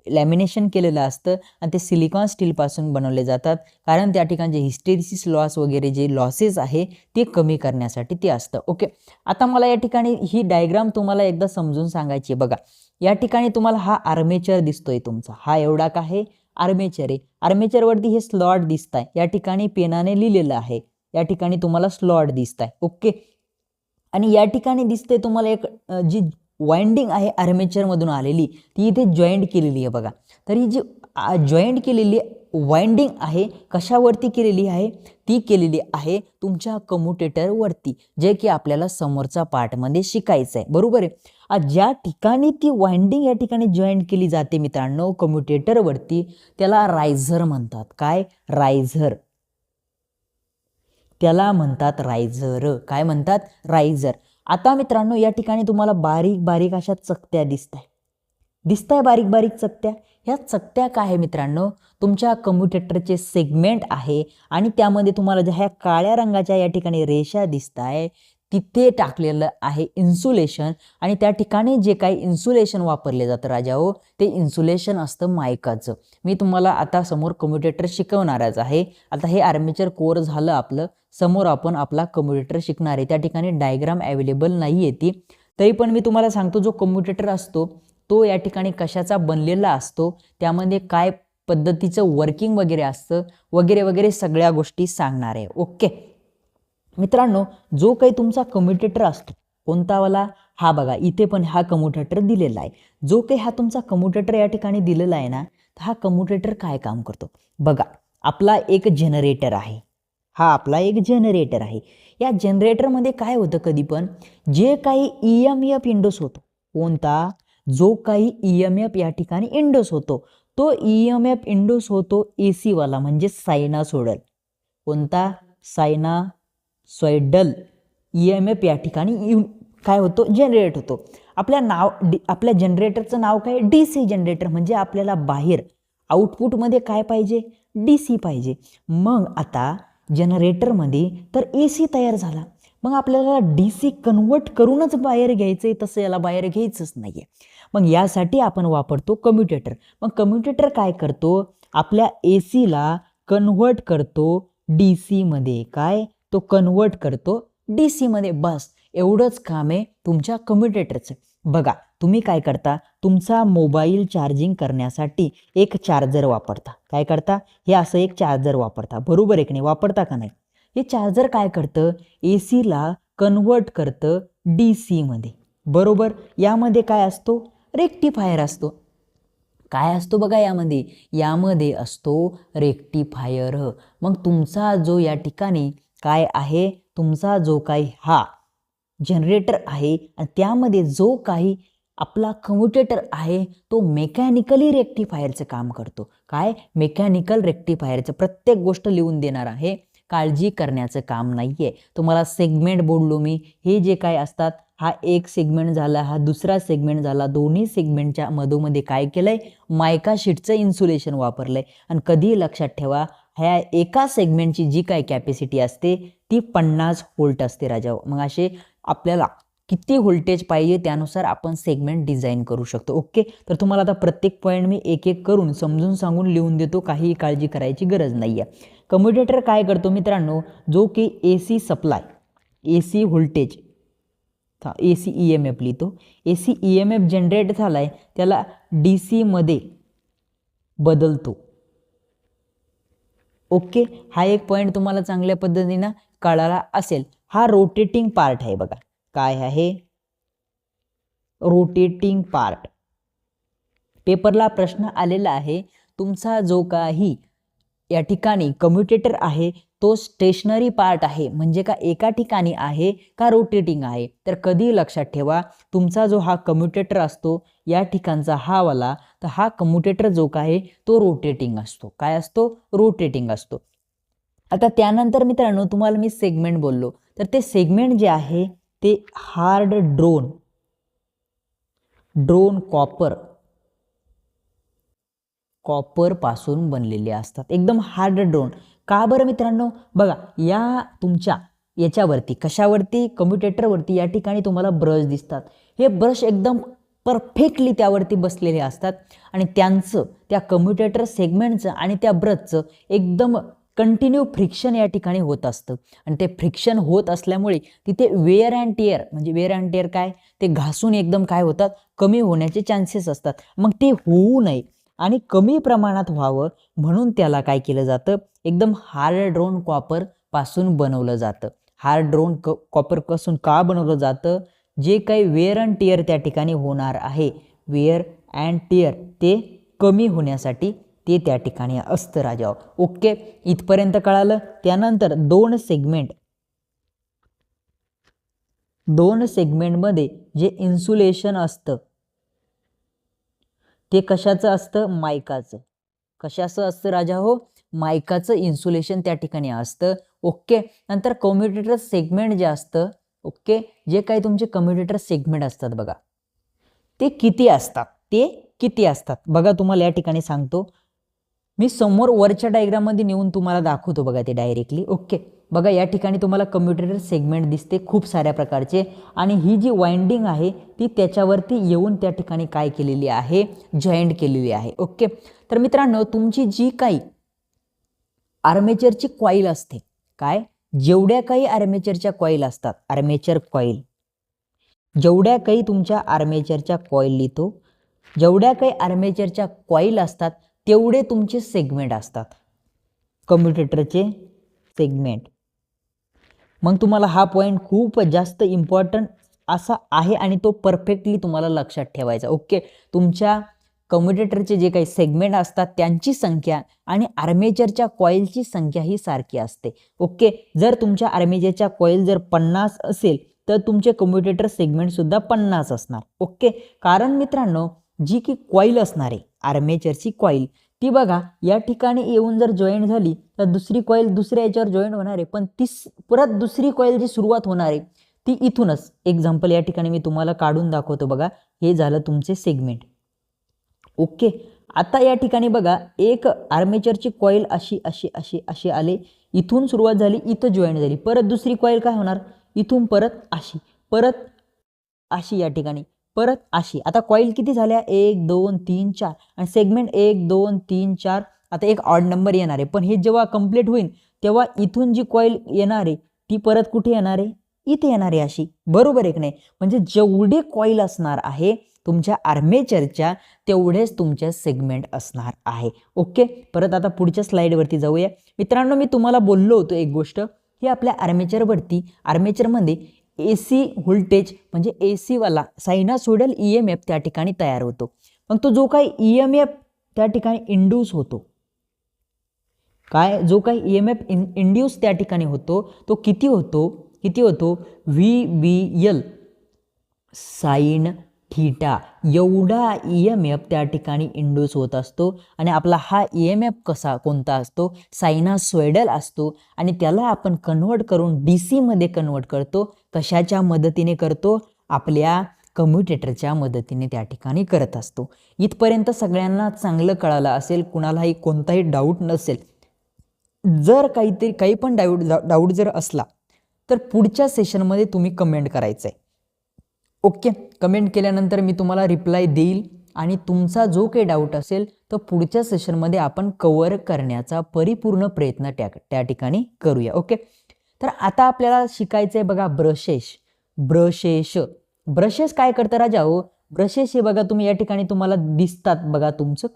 लॅमिनेशन केलेलं असतं आणि ते सिलिकॉन स्टीलपासून बनवले जातात, कारण त्या ठिकाणी जे हिस्टेरिसिस लॉस वगैरे जे लॉसेस आहे ते कमी करण्यासाठी ते असतं. ओके, आता मला या ठिकाणी ही डायग्राम तुम्हाला एकदा समजून सांगायची. बघा, या ठिकाणी तुम्हाला हा आर्मेचर दिसतोय तुमचा, हा एवढा का आहे? आर्मेचर आहे. आर्मेचरवरती हे स्लॉट दिसत आहे, या ठिकाणी पेनाने लिहिलेलं आहे, या ठिकाणी तुम्हाला स्लॉट दिसत आहे. ओके, आणि या ठिकाणी दिसते तुम्हाला एक जी वाइंडिंग आहे आर्मेचरमधून आलेली ती इथे जॉईंट केलेली आहे. बघा, तर ही जी जॉईंट केलेली वाइंडिंग आहे कशावरती केलेली आहे? ती केलेली आहे तुमच्या कम्युटेटरवरती, जे की आपल्याला समोरचा पार्टमध्ये शिकायचं आहे. बरोबर आहे, ज्या ठिकाणी ती वाइंडिंग या ठिकाणी जॉईंट केली जाते मित्रांनो कम्युटेटरवरती त्याला रायझर म्हणतात. काय? रायझर. त्याला म्हणतात रायझर. काय म्हणतात? रायझर. आता मित्रांनो या ठिकाणी तुम्हाला बारीक बारीक अशा चकत्या दिसताय बारीक बारीक चकत्या. ह्या चकत्या काय आहे मित्रांनो? तुमच्या कम्युटेटरचे सेगमेंट आहे आणि त्यामध्ये तुम्हाला ज्या ह्या काळ्या रंगाच्या या ठिकाणी रेषा दिसताय तिथे टाकलेलं आहे इन्सुलेशन, आणि त्या ठिकाणी जे काही इन्सुलेशन वापरले जातं राजाओ ते इन्सुलेशन असतं मायकाचं. मी तुम्हाला आता समोर कम्युटेटर शिकवणारच आहे. आता हे आर्मेचर कोअर झालं आपलं, समोर आपण आपला कम्युटेटर शिकणार आहे. त्या ठिकाणी डायग्राम अवेलेबल नाही आहे ती, तरी पण मी तुम्हाला सांगतो जो कम्युटेटर असतो तो या ठिकाणी कशाचा बनलेला असतो, त्यामध्ये काय पद्धतीचं वर्किंग वगैरे असतं वगैरे वगैरे सगळ्या गोष्टी सांगणार आहे. ओके मित्रांनो, जो काही तुमचा कम्युटेटर असतो कोणतावाला? हा बघा, इथे पण हा कम्युटेटर दिलेला आहे. जो काही हा तुमचा कम्युटेटर या ठिकाणी दिलेला आहे ना, तर हा कम्युटेटर काय काम करतो? बघा, आपला एक जनरेटर आहे. हा आपला एक जनरेटर आहे. या जनरेटरमध्ये काय होतं, कधी पण जे काही EMF इंड्यूस होतो, कोणता, जो काही EMF या ठिकाणी इंड्यूस होतो, तो EMF इंड्यूस होतो AC वाला म्हणजे सायनासोइडल. कोणता, सायनासॉइडल EMF या ठिकाणी काय होतो, जनरेट होतो. आपल्या जनरेटरचं नाव काय, DC जनरेटर. म्हणजे आपल्याला बाहेर आउटपुटमध्ये काय पाहिजे, DC पाहिजे. मग आता जनरेटरमध्ये तर AC तयार झाला, मग आपल्याला DC कन्वर्ट करूनच बाहेर घ्यायचंय, तसं याला बाहेर घ्यायचंच नाहीये. मग यासाठी आपण वापरतो कम्युटेटर. मग कम्युटेटर काय करतो, आपल्या ACला कन्वर्ट करतो DC मध्ये. काय, तो कन्वर्ट करतो DC मध्ये. बस एवढंच काम आहे तुमच्या कम्युटेटरचं. बघा, तुम्ही काय करता, तुमचा मोबाईल चार्जिंग करण्यासाठी एक चार्जर वापरता. काय करता, हे असं एक चार्जर वापरता, बरोबर आहे की नाही, वापरता का नाही. हे चार्जर काय करतं, ACला कन्वर्ट करतं DC मध्ये, बरोबर. यामध्ये काय असतो, रेक्टिफायर असतो. काय असतो बघा, यामध्ये असतो रेक्टिफायर. मग तुमचा जो या ठिकाणी काय आहे, तुमचा जो काही हा जनरेटर आहे आणि त्यामध्ये जो काही आपला कम्युटेटर आहे, तो मेकॅनिकली रेक्टिफायरचं काम करतो. काय, मेकॅनिकल रेक्टिफायरचं. प्रत्येक गोष्ट लिहून देणार आहे, काळजी करण्याचं काम नाहीये. तुम्हाला सेगमेंट बोललो मी, हे जे काय असतात, हा एक सेगमेंट झाला, हा दुसरा सेगमेंट झाला. दोन्ही सेगमेंटच्या मधोमध्ये काय केलंय, मायका शीटचं इन्सुलेशन वापरलंय. आणि कधी लक्षात ठेवा, ह्या एका सेगमेंटची जी काय कॅपॅसिटी असते ती 50 व्होल्ट असते राजा. मग असे आपल्याला किती व्होल्टेज पाहिजे त्यानुसार आपण सेगमेंट डिझाईन करू शकतो. ओके, तर तुम्हाला आता प्रत्येक पॉईंट मी एक एक करून समजून सांगून लिहून देतो, काही काळजी करायची गरज नाही आहे. कम्युटेटर काय करतो मित्रांनो, जो की AC supply, AC voltage, AC EMF लिहितो, AC EMF जनरेट झालाय त्याला DC मध्ये बदलतो. ओके, हा एक पॉईंट तुम्हाला चांगल्या पद्धतीनं कळाला असेल. हा रोटेटिंग पार्ट आहे बघा. काय आहे, रोटेटिंग पार्ट. पेपरला प्रश्न आलेला आहे, तुमचा जो काही या ठिकाणी कम्युटेटर आहे तो स्टेशनरी पार्ट आहे, म्हणजे का एका ठिकाणी आहे का रोटेटिंग आहे. तर कधी लक्षात ठेवा, तुमचा जो हा कम्युटेटर असतो या ठिकाणचा हा वाला, तर हा कम्युटेटर जो काय तो रोटेटिंग असतो. काय असतो, रोटेटिंग असतो. आता त्यानंतर मित्रांनो तुम्हाला मी सेगमेंट बोललो, तर ते सेगमेंट जे आहे ते हार्ड ड्रोन कॉपर पासून बनलेले असतात. एकदम हार्ड ड्रोन. का बरं मित्रांनो, बघा या तुमच्या याच्यावरती, कशावरती, कम्युटेटरवरती या ठिकाणी तुम्हाला ब्रश दिसतात. हे ब्रश एकदम परफेक्टली त्यावरती बसलेले असतात आणि त्यांचं, त्या कम्युटेटर सेगमेंटचं आणि त्या ब्रशचं एकदम कंटिन्यू फ्रिक्शन या ठिकाणी होत असतं. आणि ते फ्रिक्शन होत असल्यामुळे तिथे वेअर अँड टिअर काय, ते घासून एकदम काय होतात, कमी होण्याचे चान्सेस असतात. मग ते होऊ नये आणि कमी प्रमाणात व्हावं म्हणून त्याला काय केलं जातं, एकदम हार्ड ड्रोन कॉपर पासून बनवलं जातं. हार्ड ड्रोन कॉपर पासून का बनवलं जातं, जे काही वेअर अँड टिअर त्या ठिकाणी होणार आहे, वेअर अँड टिअर ते कमी होण्यासाठी ते त्या ठिकाणी असतं राजा. ओके, इथपर्यंत कळालं. त्यानंतर दोन सेगमेंटमध्ये जे इन्सुलेशन असतं ते कशाचं असतं, मायकाचं. कशाचं असतं राजा हो, मायकाचं इन्सुलेशन त्या ठिकाणी असतं. ओके, नंतर कम्युटेटर सेगमेंट जे असतं, ओके, जे काही तुमचे कम्युटेटर सेगमेंट असतात बघा, ते किती असतात बघा. तुम्हाला या ठिकाणी सांगतो मी, समोर वरच्या डायग्राममध्ये नेऊन तुम्हाला दाखवतो बघा ते डायरेक्टली. ओके, बघा या ठिकाणी तुम्हाला कम्युटेटर सेगमेंट दिसते खूप साऱ्या प्रकारचे, आणि ही जी वाइंडिंग आहे ती त्याच्यावरती येऊन त्या ठिकाणी काय केलेली आहे, जॉईंट केलेली आहे. ओके, तर मित्रांनो तुमची जी काही आर्मेचरची कॉईल असते, काय, जेवढ्या काही आर्मेचरच्या कॉईल असतात, आर्मेचर कॉईल, जेवढ्या काही तुमच्या आर्मेचरच्या कॉईल लिहितो, जेवढ्या काही आर्मेचरच्या कॉईल असतात तेवढे तुमचे सेगमेंट असतात, कम्युटेटरचे सेगमेंट. मग तुम्हाला हा पॉईंट खूप जास्त इम्पॉर्टंट असा आहे आणि तो परफेक्टली तुम्हाला लक्षात ठेवायचा. ओके, तुमच्या कम्युटेटरचे जे काही सेगमेंट असतात त्यांची संख्या आणि आर्मेचरच्या कॉइलची संख्या ही सारखी असते. ओके, जर तुमच्या आर्मेचरच्या कॉइल जर 50 असेल तर तुमचे कम्युटेटर सेगमेंट सुद्धा 50 असणार. ओके, कारण मित्रांनो जी की कॉइल असणार आहे आर्मेचरची कॉइल ती बघा या ठिकाणी येऊन जर जॉईन झाली तर दुसरी कॉइल दुसऱ्या याच्यावर जॉईन होणार आहे, पण ती परत दुसरी कॉइल जी सुरुवात होणार आहे ती इथूनच. एक्झाम्पल या ठिकाणी मी तुम्हाला काढून दाखवतो बघा, हे झालं तुमचे सेगमेंट. ओके, आता या ठिकाणी बघा एक आर्मेचरची कॉइल अशी अशी अशी अशी आले, इथून सुरुवात झाली, इथं जॉईन झाली, परत दुसरी कॉइल काय होणार, इथून परत अशी, परत अशी या ठिकाणी, परत अशी. आता कॉइल किती झाल्या, 1 2 3 4 आणि सेगमेंट 1 2 3 4. आता एक ऑड नंबर येणार आहे, पण हे जेव्हा कंप्लीट होईल तेव्हा इथून जी कॉइल येणार आहे ती परत कुठे येणार आहे, इथे येणार आहे अशी. बरोबर आहे की नाही? म्हणजे जेवढे कॉइल असणार आहे तुमच्या आर्मेचरच्या तेवढेच तुमच्या सेगमेंट असणार आहे. ओके, परत आता पुढच्या स्लाइडवरती जाऊया. मित्रांनो मी तुम्हाला बोललो होतो एक गोष्ट, ही आपल्या आर्मेचरवरती आर्मेचरमध्ये AC व्होल्टेज म्हणजे AC वाला सायनासोइडल EMF त्या ठिकाणी तयार होतो. मग तो जो काही EMF त्या ठिकाणी इंड्यूस होतो, काय जो काही EMF इंड्यूस त्या ठिकाणी होतो तो किती होतो VBL साइन थीटा एवढा EMF त्या ठिकाणी इंड्यूस होत असतो. आणि आपला हा EMF कोणता असतो, सायनासोइडल असतो. आणि त्याला आपण कन्वर्ट करून DC मध्ये कन्वर्ट करतो. कशाच्या मदतीने करतो, आपल्या कम्युटेटरच्या मदतीने त्या ठिकाणी करत असतो. इथपर्यंत सगळ्यांना चांगलं कळालं असेल, कुणालाही कोणताही डाऊट नसेल. जर काही पण डाऊट जर असला तर पुढच्या सेशनमध्ये तुम्ही कमेंट करायचं आहे. ओके, कमेंट केल्यानंतर मी तुम्हाला रिप्लाय देईल आणि तुमचा जो काही डाऊट असेल तो पुढच्या सेशनमध्ये आपण कव्हर करण्याचा परिपूर्ण प्रयत्न त्या ठिकाणी करूया. ओके, तर आता आपल्याला शिकायचं आहे बघा ब्रशेस काय करतं राजा हो. ब्रशेस हे बघा तुम्ही या ठिकाणी तुम्हाला दिसतात बघा, तुमचं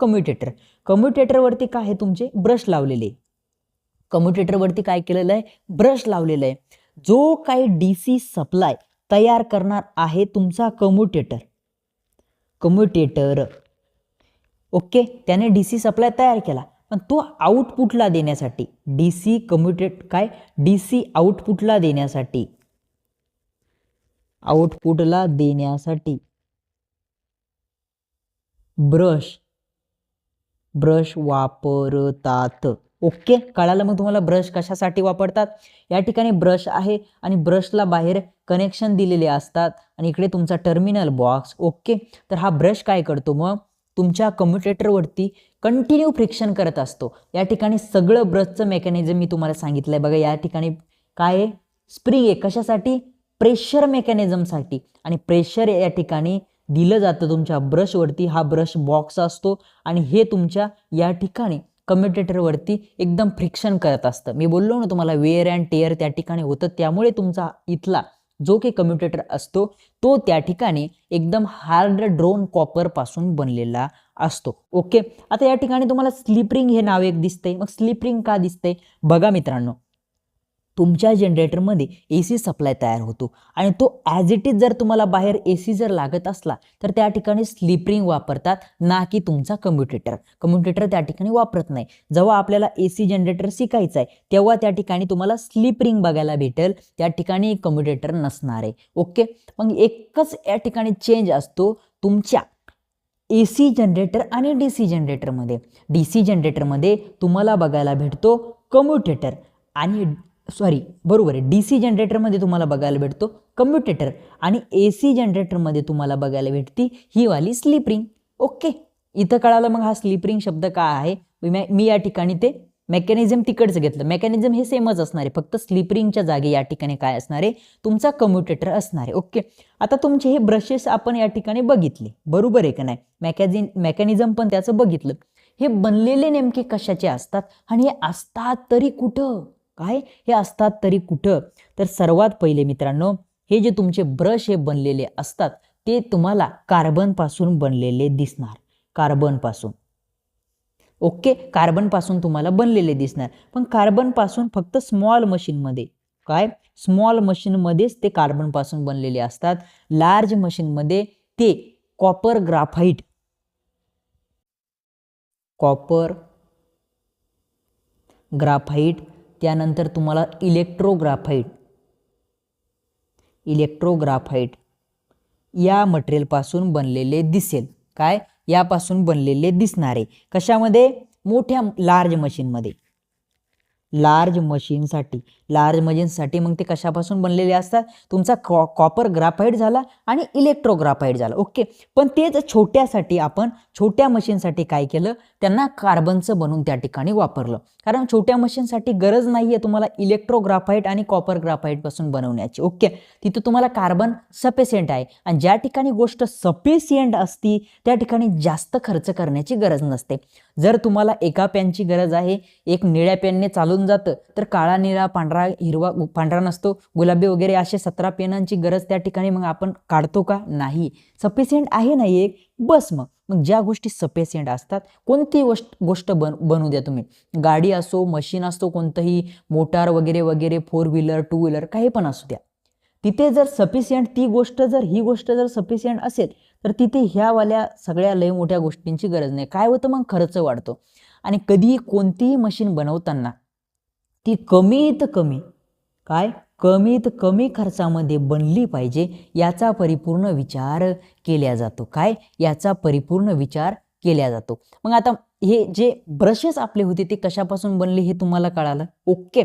कम्युटेटरवरती काय आहे, तुमचे ब्रश लावलेले. कम्युटेटरवरती काय केलेलं आहे, ब्रश लावलेलं आहे. जो काही DC सप्लाय तयार करणार आहे तुमचा कम्युटेटर. ओके, त्याने DC सप्लाय तयार केला, पण तो आउटपुटला देण्यासाठी DC आउटपुटला देण्यासाठी ब्रश वापरतात. ओके, कळालं मग तुम्हाला ब्रश कशासाठी वापरतात. या ठिकाणी ब्रश आहे आणि ब्रशला बाहेर कनेक्शन दिलेले असतात आणि इकडे तुमचा टर्मिनल बॉक्स. ओके, तर हा ब्रश काय करतो, मग तुमच्या कम्युटेटरवरती कंटिन्यू फ्रिक्शन करत असतो. या ठिकाणी सगळं ब्रशचं मेकॅनिझम मी तुम्हाला सांगितलंय बघा. या ठिकाणी काय आहे, स्प्रिंग आहे, कशासाठी, प्रेशर मेकॅनिझमसाठी. आणि प्रेशर या ठिकाणी दिलं जातं तुमच्या ब्रशवरती. हा ब्रश बॉक्स असतो आणि हे तुमच्या या ठिकाणी कम्युटेटरवरती एकदम फ्रिक्शन करत असतं. मी बोललो ना तुम्हाला वेअर अँड टेअर त्या ठिकाणी होतं, त्यामुळे तुमचा इथला जो काही कम्युटेटर असतो तो त्या ठिकाणी एकदम हार्ड ड्रोन कॉपर पासून बनलेला असतो. ओके, आता या ठिकाणी तुम्हाला स्लिप रिंग हे नाव एक दिसतंय. मग स्लिप रिंग का दिसतंय बघा मित्रांनो, तुमच्या जनरेटरमध्ये AC सप्लाय तयार होतो आणि तो ॲज इट इज जर तुम्हाला बाहेर AC जर लागत असला तर त्या ठिकाणी स्लिप रिंग वापरतात, ना की तुमचा कम्युटेटर त्या ठिकाणी वापरत नाही. जेव्हा आपल्याला AC जनरेटर शिकायचं आहे तेव्हा त्या ठिकाणी तुम्हाला स्लिप रिंग बघायला भेटेल, त्या ठिकाणी कम्युटेटर नसणार आहे. ओके, मग एकच या ठिकाणी चेंज असतो तुमच्या AC जनरेटर आणि DC जनरेटरमध्ये. DC जनरेटरमध्ये तुम्हाला बघायला भेटतो कम्युटेटर आणि बरोबर आहे, DC जनरेटरमध्ये तुम्हाला बघायला भेटतो कम्युटेटर आणि AC जनरेटरमध्ये तुम्हाला बघायला भेटती ही वाली स्लिप रिंग. ओके, इथं कळालं मग हा स्लिप रिंग शब्द काय आहे. मी या ठिकाणी ते मेकॅनिझम तिकडचं घेतलं. मेकॅनिझम हे सेमच असणार आहे, फक्त स्लिप रिंगच्या जागी या ठिकाणी काय असणार आहे, तुमचा कम्युटेटर असणार आहे. ओके, आता तुमचे हे ब्रशेस आपण या ठिकाणी बघितले, बरोबर आहे का नाही, मेकॅनिझम पण त्याचं बघितलं. हे बनलेले नेमके कशाचे असतात आणि हे असतात तरी कुठं, हे असतात तरी कुठं. तर सर्वात पहिले मित्रांनो, हे जे तुमचे ब्रश हे बनलेले असतात ते तुम्हाला कार्बन पासून बनलेले दिसणार, कार्बन पासून तुम्हाला बनलेले दिसणार. पण कार्बन पासून फक्त स्मॉल मशीनमध्येच ते कार्बन पासून बनलेले असतात. लार्ज मशीनमध्ये ते कॉपर ग्राफाईट कॉपर ग्राफाईट, त्यानंतर तुम्हाला इलेक्ट्रोग्राफाईट या मटेरियलपासून बनलेले दिसेल. काय? यापासून बनलेले दिसणारे. कशामध्ये? मोठ्या लार्ज मशीनसाठी मग ते कशापासून बनलेले असतात? तुमचा कॉपर ग्राफाईट झाला आणि इलेक्ट्रोग्राफाईट झाला. ओके. पण तेच छोट्या मशीनसाठी काय केलं? त्यांना कार्बनचं बनवून त्या ठिकाणी वापरलं. कारण छोट्या मशीनसाठी गरज नाहीये तुम्हाला इलेक्ट्रोग्राफाईट आणि कॉपर ग्राफाईट पासून बनवण्याची. ओके. तिथे तुम्हाला कार्बन सफिशियंट आहे आणि ज्या ठिकाणी गोष्ट सफिशियंट असती त्या ठिकाणी जास्त खर्च करण्याची गरज नसते. जर तुम्हाला एका पेनची गरज आहे, एक निळ्या पेनने चालून जातं, तर काळा, निळा, पांढरा, हिरवा, पांढरा नसतो, गुलाबी वगैरे असे 17 पेनांची गरज त्या ठिकाणी मग आपण काढतो का? नाही. सफिशियंट आहे ना एक, बस. मग ज्या गोष्टी सफिशियंट असतात, कोणती गोष्ट बनवू द्या तुम्ही, गाडी असो, मशीन असतो, कोणतंही मोटार वगैरे वगैरे, 4 व्हीलर 2 व्हीलर काही पण असू द्या, तिथे जर सफिशियंट ही गोष्ट जर सफिशियंट असेल तर तिथे ह्यावाल्या सगळ्या लय मोठ्या गोष्टींची गरज नाही. काय होतं? मग खर्च वाढतो. आणि कधीही कोणतीही मशीन बनवताना ती कमीत कमी खर्चामध्ये बनली पाहिजे याचा परिपूर्ण विचार केला जातो. मग आता हे जे ब्रशेस आपले होते ते कशापासून बनले हे तुम्हाला कळालं. ओके.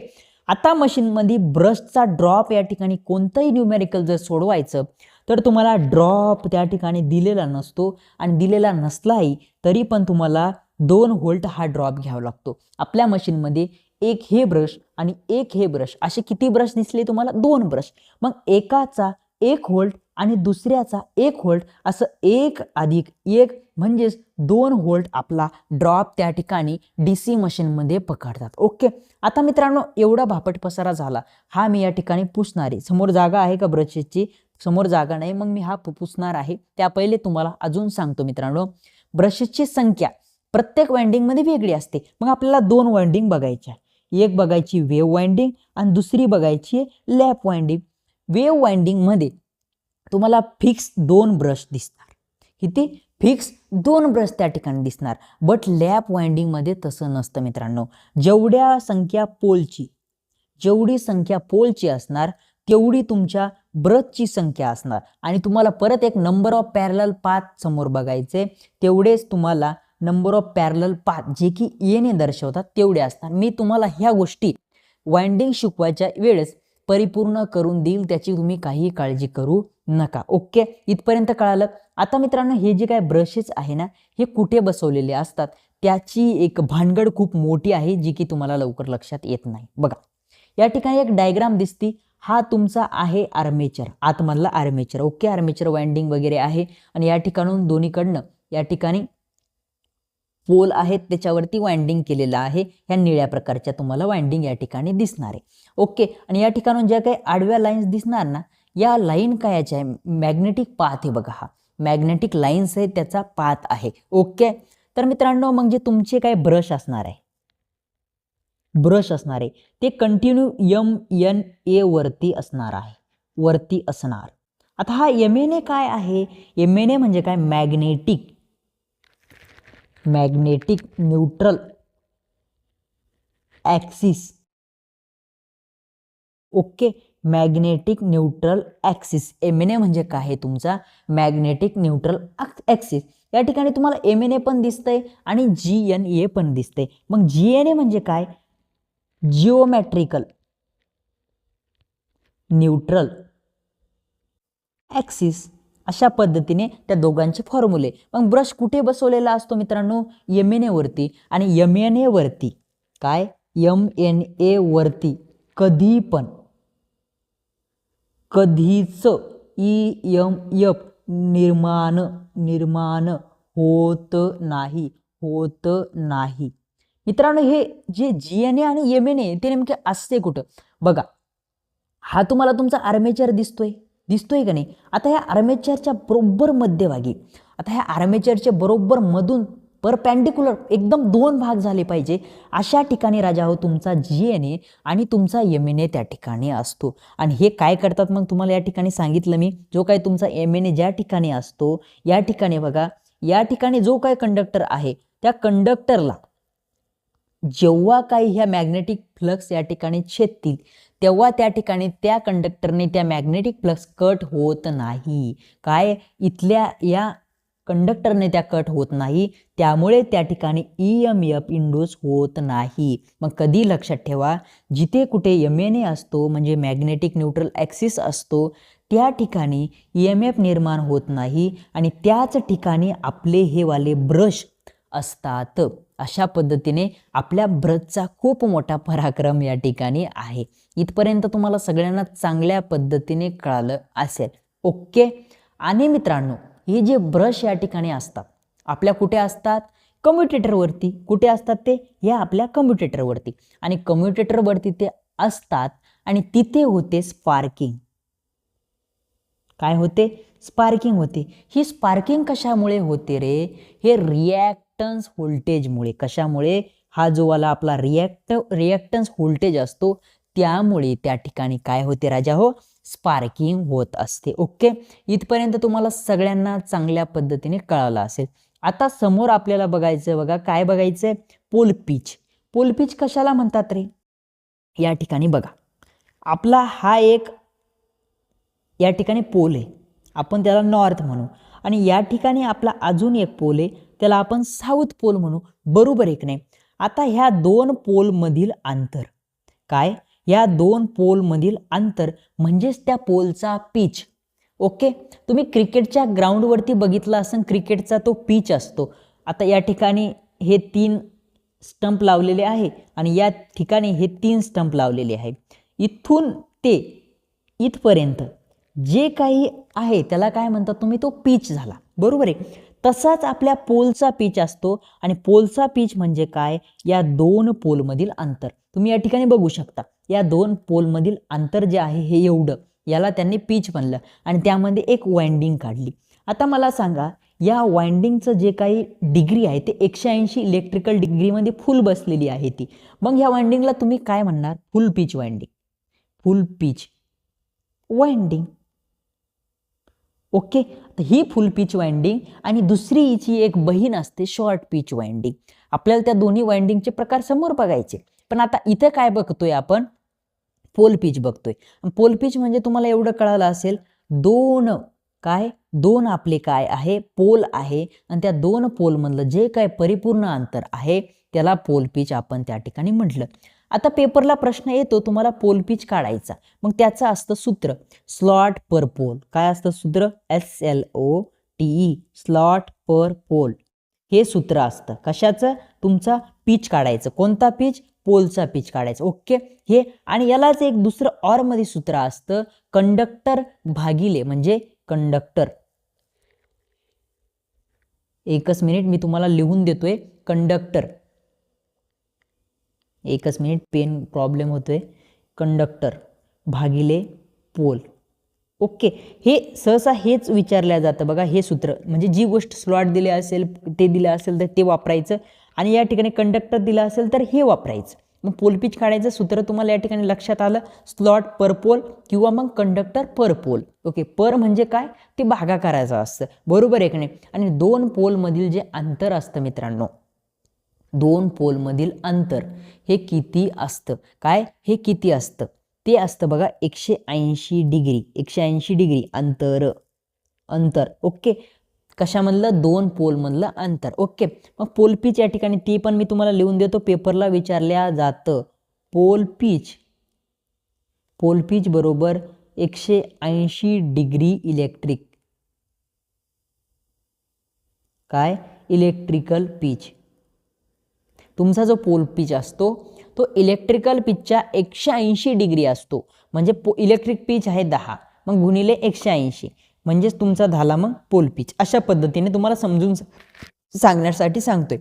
आता मशीनमध्ये ब्रशचा ड्रॉप या ठिकाणी कोणतंही न्यूमेरिकल जर सोडवायचं तर तुम्हाला ड्रॉप त्या ठिकाणी दिलेला नसतो आणि दिलेला नसलाही तरी पण तुम्हाला 2 व्होल्ट हा ड्रॉप घ्यावा लागतो. आपल्या मशीनमध्ये एक हे ब्रश आणि एक हे ब्रश असे किती ब्रश दिसले तुम्हाला? 2 ब्रश. मग एकाचा 1 व्होल्ट आणि दुसऱ्याचा 1 व्होल्ट असं 1 अधिक 1 म्हणजेच 2 व्होल्ट आपला ड्रॉप त्या ठिकाणी DC मशीनमध्ये पकडतात. ओके. आता मित्रांनो एवढा भापट पसारा झाला, हा मी या ठिकाणी पुसणार आहे. समोर जागा आहे का ब्रशची? समोर जागा नाही, मग मी हा पुसणार आहे. त्या पहिले तुम्हाला अजून सांगतो मित्रांनो, ब्रशची संख्या प्रत्येक वाइंडिंग मध्ये वेगळी असते. मग आपल्याला 2 वाइंडिंग बघायच्या, एक बघायची वेव्ह वाइंडिंग आणि दुसरी बघायची लॅप वाइंडिंग. वेव्ह वाइंडिंग मध्ये तुम्हाला फिक्स 2 ब्रश दिसणार. किती? फिक्स 2 ब्रश त्या ठिकाणी दिसणार. बट लॅप वाइंडिंग मध्ये तसं नसतं मित्रांनो. जेवढी संख्या पोलची असणार तेवढी तुमच्या ब्रशची संख्या असणार. आणि तुम्हाला परत एक नंबर ऑफ पॅरलल पाथ समोर बघायचे, तेवढेच तुम्हाला नंबर ऑफ पॅरलल पाथ जे की येणे दर्शवतात तेवढे असतात. मी तुम्हाला ह्या गोष्टी वाइंडिंग शिकवायच्या वेळेस परिपूर्ण करून देईल, त्याची तुम्ही काही काळजी करू नका. ओके. इथपर्यंत कळालं. आता मित्रांनो हे जे काय ब्रशेस आहे ना, हे कुठे बसवलेले असतात त्याची एक भानगड खूप मोठी आहे जी की तुम्हाला लवकर लक्षात येत नाही. बघा या ठिकाणी एक डायग्राम दिसती, हा तुमचा आहे आर्मेचर, आतमधला आर्मेचर. ओके. आर्मेचर वाइंडिंग वगैरे आहे आणि या ठिकाणून दोन्हीकडनं या ठिकाणी पोल आहेत, त्याच्यावरती वाइंडिंग केलेलं आहे. ह्या निळ्या प्रकारच्या तुम्हाला वाइंडिंग या ठिकाणी दिसणार आहे. ओके. आणि या ठिकाणून ज्या काही आडव्या लाईन्स दिसणार ना, या लाईन कायच्या आहे? मॅग्नेटिक पाथ आहे. बघा हा मॅग्नेटिक लाईन्स आहे, त्याचा पाथ आहे. ओके. तर मित्रांनो मग जे तुमचे काय ब्रश असणार आहे ते कंटिन्यू MNA वरती असणार आहे, आता हा MNA काय आहे? MNA म्हणजे काय? Magnetic neutral axis. Okay. Magnetic neutral axis. MNA म्हणजे काय आहे? तुमचा मॅग्नेटिक न्यूट्रल ॲक्सिस. या ठिकाणी तुम्हाला MNA पण दिसतंय आणि GNA पण दिसतंय. मग GNA म्हणजे काय? Geometrical neutral axis. अशा पद्धतीने त्या दोघांचे फॉर्म्युले. मग ब्रश कुठे बसवलेला असतो मित्रांनो? MNA वरती. आणि MNA वरती काय? MNA वरती कधीच EMF निर्माण होत नाही. मित्रांनो हे जे GNA आणि MNA ते नेमके असते कुठं? बघा हा तुम्हाला तुमचा आर्मेचर दिसतोय का नाही? आता ह्या आर्मेचरच्या बरोबर मध्यभागी, आता ह्या आर्मेचरच्या बरोबर मधून परपेंडिक्युलर एकदम 2 भाग झाले पाहिजे अशा ठिकाणी राजा हो तुमचा GNA आणि तुमचा MNA त्या ठिकाणी असतो. आणि हे काय करतात मग तुम्हाला या ठिकाणी सांगितलं मी, जो काय तुमचा MNA ज्या ठिकाणी असतो या ठिकाणी बघा, या ठिकाणी जो काय कंडक्टर आहे त्या कंडक्टरला जेव्हा काही ह्या मॅग्नेटिक फ्लक्स या ठिकाणी छेदतील तेव्हा त्या ठिकाणी त्या कंडक्टरने त्या मॅग्नेटिक फ्लक्स कट होत नाही. काय इथल्या या कंडक्टरने त्या कट होत नाही, त्यामुळे त्या ठिकाणी EMF इंड्यूस होत नाही. मग कधी लक्षात ठेवा, जिथे कुठे MNA असतो म्हणजे मॅग्नेटिक न्यूट्रल ॲक्सिस असतो त्या ठिकाणी EMF निर्माण होत नाही आणि त्याच ठिकाणी आपले हे वाले ब्रश असतात. अशा पद्धतीने आपल्या ब्रशचा खूप मोठा पराक्रम या ठिकाणी आहे. इथपर्यंत तुम्हाला सगळ्यांना चांगल्या पद्धतीने कळालं असेल. ओके. आणि मित्रांनो, हे जे ब्रश या ठिकाणी असतात आपल्या कुठे असतात? कम्युटेटरवरती. कुठे असतात ते? या आपल्या कम्युटेटरवरती. आणि कम्युटेटरवरती ते असतात आणि तिथे होते स्पार्किंग. काय होते? स्पार्किंग होते. ही स्पार्किंग कशामुळे होते रे? हे रिॲक्टन्स व्होल्टेजमुळे. कशामुळे? हा जो वाला आपला रिॲक्टन्स व्होल्टेज असतो त्यामुळे त्या ठिकाणी काय होते राजा हो? स्पार्किंग होत असते. ओके. इथपर्यंत तुम्हाला सगळ्यांना चांगल्या पद्धतीने कळालं असेल. आता समोर आपल्याला बघायचं बघा, काय बघायचंय? Pole pitch. पोल पिच कशाला म्हणतात रे? या ठिकाणी बघा, आपला हा एक या ठिकाणी पोल आहे, आपण त्याला नॉर्थ म्हणू. आणि या ठिकाणी आपला अजून एक पोल आहे, त्याला आपण साऊथ पोल म्हणू. बरोबर आहे की नाही? आता ह्या दोन पोलमधील अंतर काय? या दोन पोलमधील अंतर म्हणजेच त्या पोलचा पिच. ओके. तुम्ही क्रिकेटच्या ग्राउंडवरती बघितलं असेल, क्रिकेटचा तो पिच असतो. आता या ठिकाणी हे 3 स्टंप लावलेले आहे आणि या ठिकाणी हे 3 स्टंप लावलेले आहे. इथून ते इथपर्यंत जे काही आहे त्याला काय म्हणतात तुम्ही? तो पिच झाला. बरोबर आहे. तसाच आपल्या पोलचा पिच असतो आणि पोलचा पिच म्हणजे काय? या दोन पोलमधील अंतर. तुम्ही या ठिकाणी बघू शकता, या दोन पोलमधील अंतर जे आहे हे एवढं, याला त्यांनी पिच म्हणलं आणि त्यामध्ये एक वाइंडिंग काढली. आता मला सांगा, या वाइंडिंगचं जे काही डिग्री आहे ते 180 इलेक्ट्रिकल डिग्रीमध्ये फुल बसलेली आहे ती. मग ह्या वाइंडिंगला तुम्ही काय म्हणणार? फुल पिच वाइंडिंग. फुल पिच वाइंडिंग. ओके. तर ही फुल पिच वाइंडिंग आणि दुसरी हिची एक बहीण असते शॉर्ट पिच वाइंडिंग. आपल्याला त्या दोन्ही वाइंडिंगचे प्रकार समोर बघायचे. पण आता इथं काय बघतोय आपण? पोल पिच बघतोय. पोल पिच म्हणजे तुम्हाला एवढं कळालं असेल, दोन आपले काय आहे? पोल आहे आणि त्या दोन पोलमधलं जे काय परिपूर्ण अंतर आहे त्याला पोल पिच आपण त्या ठिकाणी म्हटलं. आता पेपरला प्रश्न येतो तुम्हाला पोल पिच काढायचा, मग त्याचं असतं सूत्र स्लॉट पर पोल. काय असतं सूत्र? SLOTE, स्लॉट पर पोल. हे सूत्र असतं कशाचं? तुमचा पिच काढायचं. कोणता पिच? पोलचा पिच काढायचा. ओके. हे आणि यालाच एक दुसरं ऑर मध्ये सूत्र असतं कंडक्टर भागिले म्हणजे कंडक्टर. एकच मिनिट मी तुम्हाला लिहून देतोय. कंडक्टर, एकच मिनिट, पेन प्रॉब्लेम होतोय. कंडक्टर भागिले पोल. ओके. हे सहसा हेच विचारल्या जातं बघा, हे सूत्र. म्हणजे जी गोष्ट स्लॉट दिले असेल, ते दिलं असेल तर ते वापरायचं आणि या ठिकाणी कंडक्टर दिलं असेल तर हे वापरायचं. मग पोल पिच काढायचं सूत्र तुम्हाला या ठिकाणी लक्षात आलं. स्लॉट पर पोल किंवा मग कंडक्टर पर पोल. ओके. पर म्हणजे काय? ते भागाकाराचं असतं. बरोबर आहे की नाही? आणि दोन पोलमधील जे अंतर असतं मित्रांनो, दोन पोलमधील अंतर हे किती असतं? काय? हे किती असतं? ते असतं बघा 180 डिग्री. 180 डिग्री अंतर. ओके. कशामधलं? दोन पोलमधलं अंतर. ओके. मग पोल पिच या ठिकाणी ती पण मी तुम्हाला लिहून देतो, पेपरला विचारल्या जातं. पोल पिच बरोबर 180 डिग्री इलेक्ट्रिक. काय? Electrical pitch. तुमचा जो पोल पिच असतो तो इलेक्ट्रिकल पिचच्या 180 डिग्री असतो. म्हणजे इलेक्ट्रिक पिच आहे 10, मग गुणिले 180 म्हणजेच तुमचा झाला मग पोल पिच. अशा पद्धतीने तुम्हाला समजून सांगण्यासाठी सांगतोय.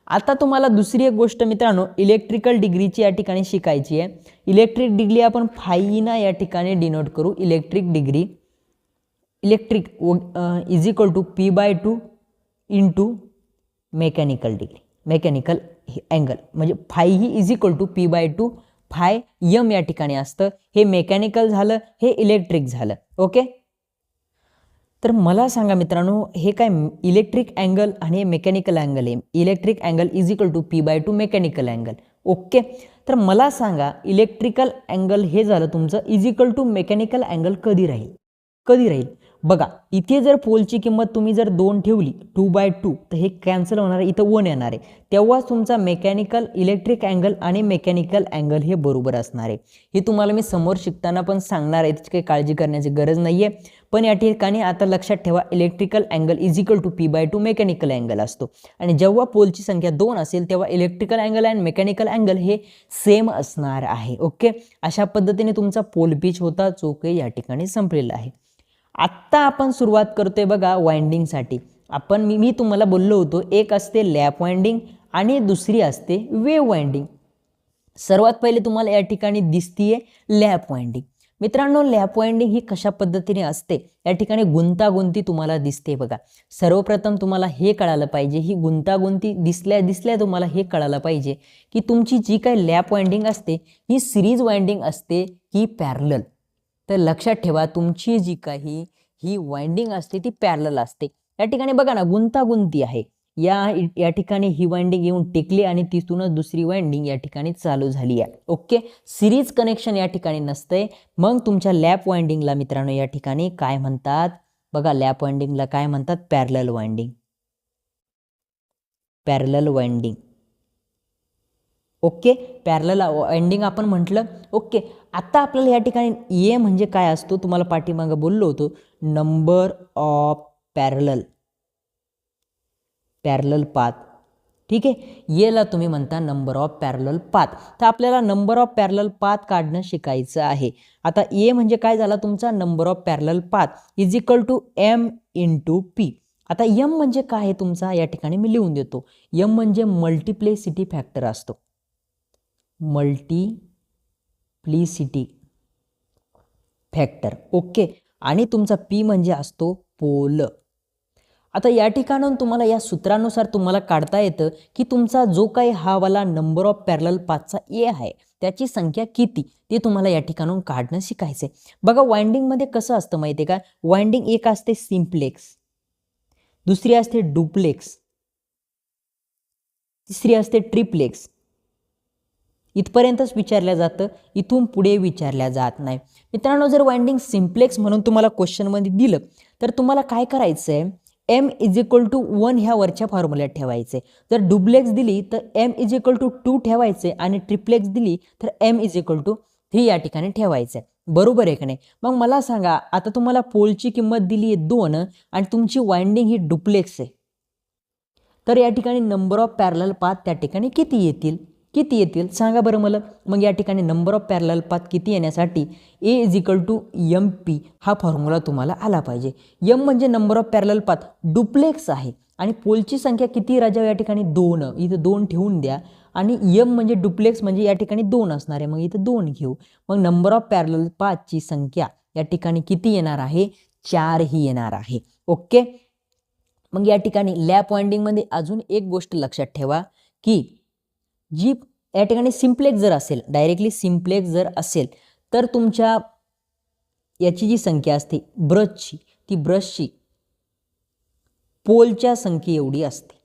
आता तुम्हाला दुसरी एक गोष्ट मित्रांनो इलेक्ट्रिकल डिग्रीची या ठिकाणी शिकायची आहे. इलेक्ट्रिक डिग्री आपण फाईना या ठिकाणी डिनोट करू. Electric degree, electric is equal to P/2 into mechanical degree, mechanical angle. म्हणजे फाय ही is equal to P/2 phi M या ठिकाणी असतं. हे मेकॅनिकल झालं, हे इलेक्ट्रिक झालं. ओके. तर मला सांगा मित्रांनो, हे काय इलेक्ट्रिक अँगल आणि मेकॅनिकल अँगल आहे. Electric angle is equal to P/2 mechanical angle. Okay. तर मला सांगा इलेक्ट्रिकल अँगल हे झालं तुमचं is equal to mechanical angle कधी राहील? कधी राहील? बघा, इथे जर पोलची किंमत तुम्ही जर 2 ठेवली 2/2 तर हे कॅन्सल होणार आहे, इथं 1 येणार आहे. तेव्हाच तुमचा मेकॅनिकल इलेक्ट्रिक अँगल आणि मेकॅनिकल अँगल हे बरोबर असणार आहे. हे तुम्हाला मी समोर शिकताना पण सांगणार आहे, त्याची काही काळजी करण्याची गरज नाही आहे. पण या ठिकाणी आता लक्षात ठेवा, electrical angle is equal to P/2 mechanical angle असतो. आणि जेव्हा पोलची संख्या 2 असेल तेव्हा इलेक्ट्रिकल अँगल आणि मेकॅनिकल अँगल हे सेम असणार आहे. ओके. अशा पद्धतीने तुमचा पोल पिच होता जो काही या ठिकाणी संपलेला आहे. आत्ता आपण सुरुवात करतोय बघा वाइंडिंगसाठी. मी तुम्हाला बोललो होतो, एक असते लॅप वाइंडिंग आणि दुसरी असते वेव्ह वाइंडिंग. सर्वात पहिले तुम्हाला या ठिकाणी दिसतीये लॅप वाइंडिंग. मित्रांनो, लॅप वाइंडिंग ही कशा पद्धतीने असते, या ठिकाणी गुंतागुंती तुम्हाला दिसते बघा. सर्वप्रथम तुम्हाला हे कळालं पाहिजे, ही गुंतागुंती दिसल्या तुम्हाला हे कळालं पाहिजे की तुमची जी काही लॅप वाइंडिंग असते ही सिरीज वाइंडिंग असते की पॅरलल. तर लक्षात ठेवा, तुमची जी काही ही वाइंडिंग असते ती पॅरलल असते. या ठिकाणी बघा ना, गुंतागुंती आहे. या ठिकाणी ही वाइंडिंग येऊन टेकली आणि तिथूनच दुसरी वाइंडिंग या ठिकाणी चालू झाली आहे. ओके. सिरीज कनेक्शन या ठिकाणी नसतंय. मग तुमच्या लॅप वाइंडिंगला मित्रांनो या ठिकाणी काय म्हणतात बघा, लॅप वाइंडिंगला काय म्हणतात? Parallel winding. Parallel winding. Okay. Parallel winding आपण म्हटलं. ओके. आता आपल्याला या ठिकाणी ए म्हणजे काय असतो, तुम्हाला पाठीमागं बोललो होतो, नंबर ऑफ पॅरलल पाथ. ठीक आहे. येला तुम्ही म्हणता नंबर ऑफ पॅरलल पाथ. तर आपल्याला नंबर ऑफ पॅरलल पाथ काढणं शिकायचं आहे. आता ए म्हणजे काय झाला तुमचा? Number of parallel path is equal to M × P. आता M म्हणजे काय आहे तुमचा, या ठिकाणी मी लिहून देतो. M म्हणजे मल्टिप्लिसिटी फॅक्टर असतो. Multiplicity factor. ओके. आणि तुमचा P म्हणजे असतो पोल. आता या ठिकाणून तुम्हाला या सूत्रानुसार तुम्हाला काढता येतं की तुमचा जो काही हा वाला नंबर ऑफ पॅरलल पाथचा ए आहे त्याची संख्या किती, ते तुम्हाला या ठिकाणून काढणं शिकायचंय. बघा, वाइंडिंगमध्ये कसं असतं माहिती आहे का? वाइंडिंग एक असते सिम्प्लेक्स, दुसरी असते डुप्लेक्स, तिसरी असते ट्रिप्लेक्स. इथपर्यंतच विचारल्या जातं, इथून पुढे विचारल्या जात नाही. मित्रांनो, जर वाइंडिंग सिम्प्लेक्स म्हणून तुम्हाला क्वेश्चनमध्ये दिलं तर तुम्हाला काय करायचंय? M = 1 ह्या वरच्या फॉर्म्युल्यात ठेवायचे. जर डुप्लेक्स दिली तर M = 2 ठेवायचे आणि ट्रिप्लेक्स दिली तर M = 3 या ठिकाणी ठेवायचे. बरोबर आहे का नाही? मग मला सांगा, आता तुम्हाला पोलची किंमत दिली आहे 2 आणि तुमची वाइंडिंग ही डुप्लेक्स आहे, तर या ठिकाणी नंबर ऑफ पॅरलल पाथ त्या ठिकाणी किती येतील सांगा बरं मला. मग या ठिकाणी नंबर ऑफ पॅरलल पाथ किती येण्यासाठी A = MP हा फॉर्म्युला तुम्हाला आला पाहिजे. M म्हणजे number of parallel path, duplex आहे आणि पोलची संख्या किती राजा? या ठिकाणी 2. इथं 2 ठेवून द्या. आणि M म्हणजे डुप्लेक्स म्हणजे या ठिकाणी 2 असणार आहे, मग इथं 2 घेऊ. मग नंबर ऑफ पॅरलल पाथची संख्या या ठिकाणी किती येणार आहे? 4 ही येणार आहे. ओके. मग या ठिकाणी लॅप वाइंडिंगमध्ये अजून एक गोष्ट लक्षात ठेवा की जी या ठिकाणी सिम्प्लेक्स जर असेल, डायरेक्टली सिम्प्लेक्स जर असेल तर तुमच्या याची जी संख्या असते ब्रशची, ती ब्रशची पोलच्या संख्ये एवढी असते.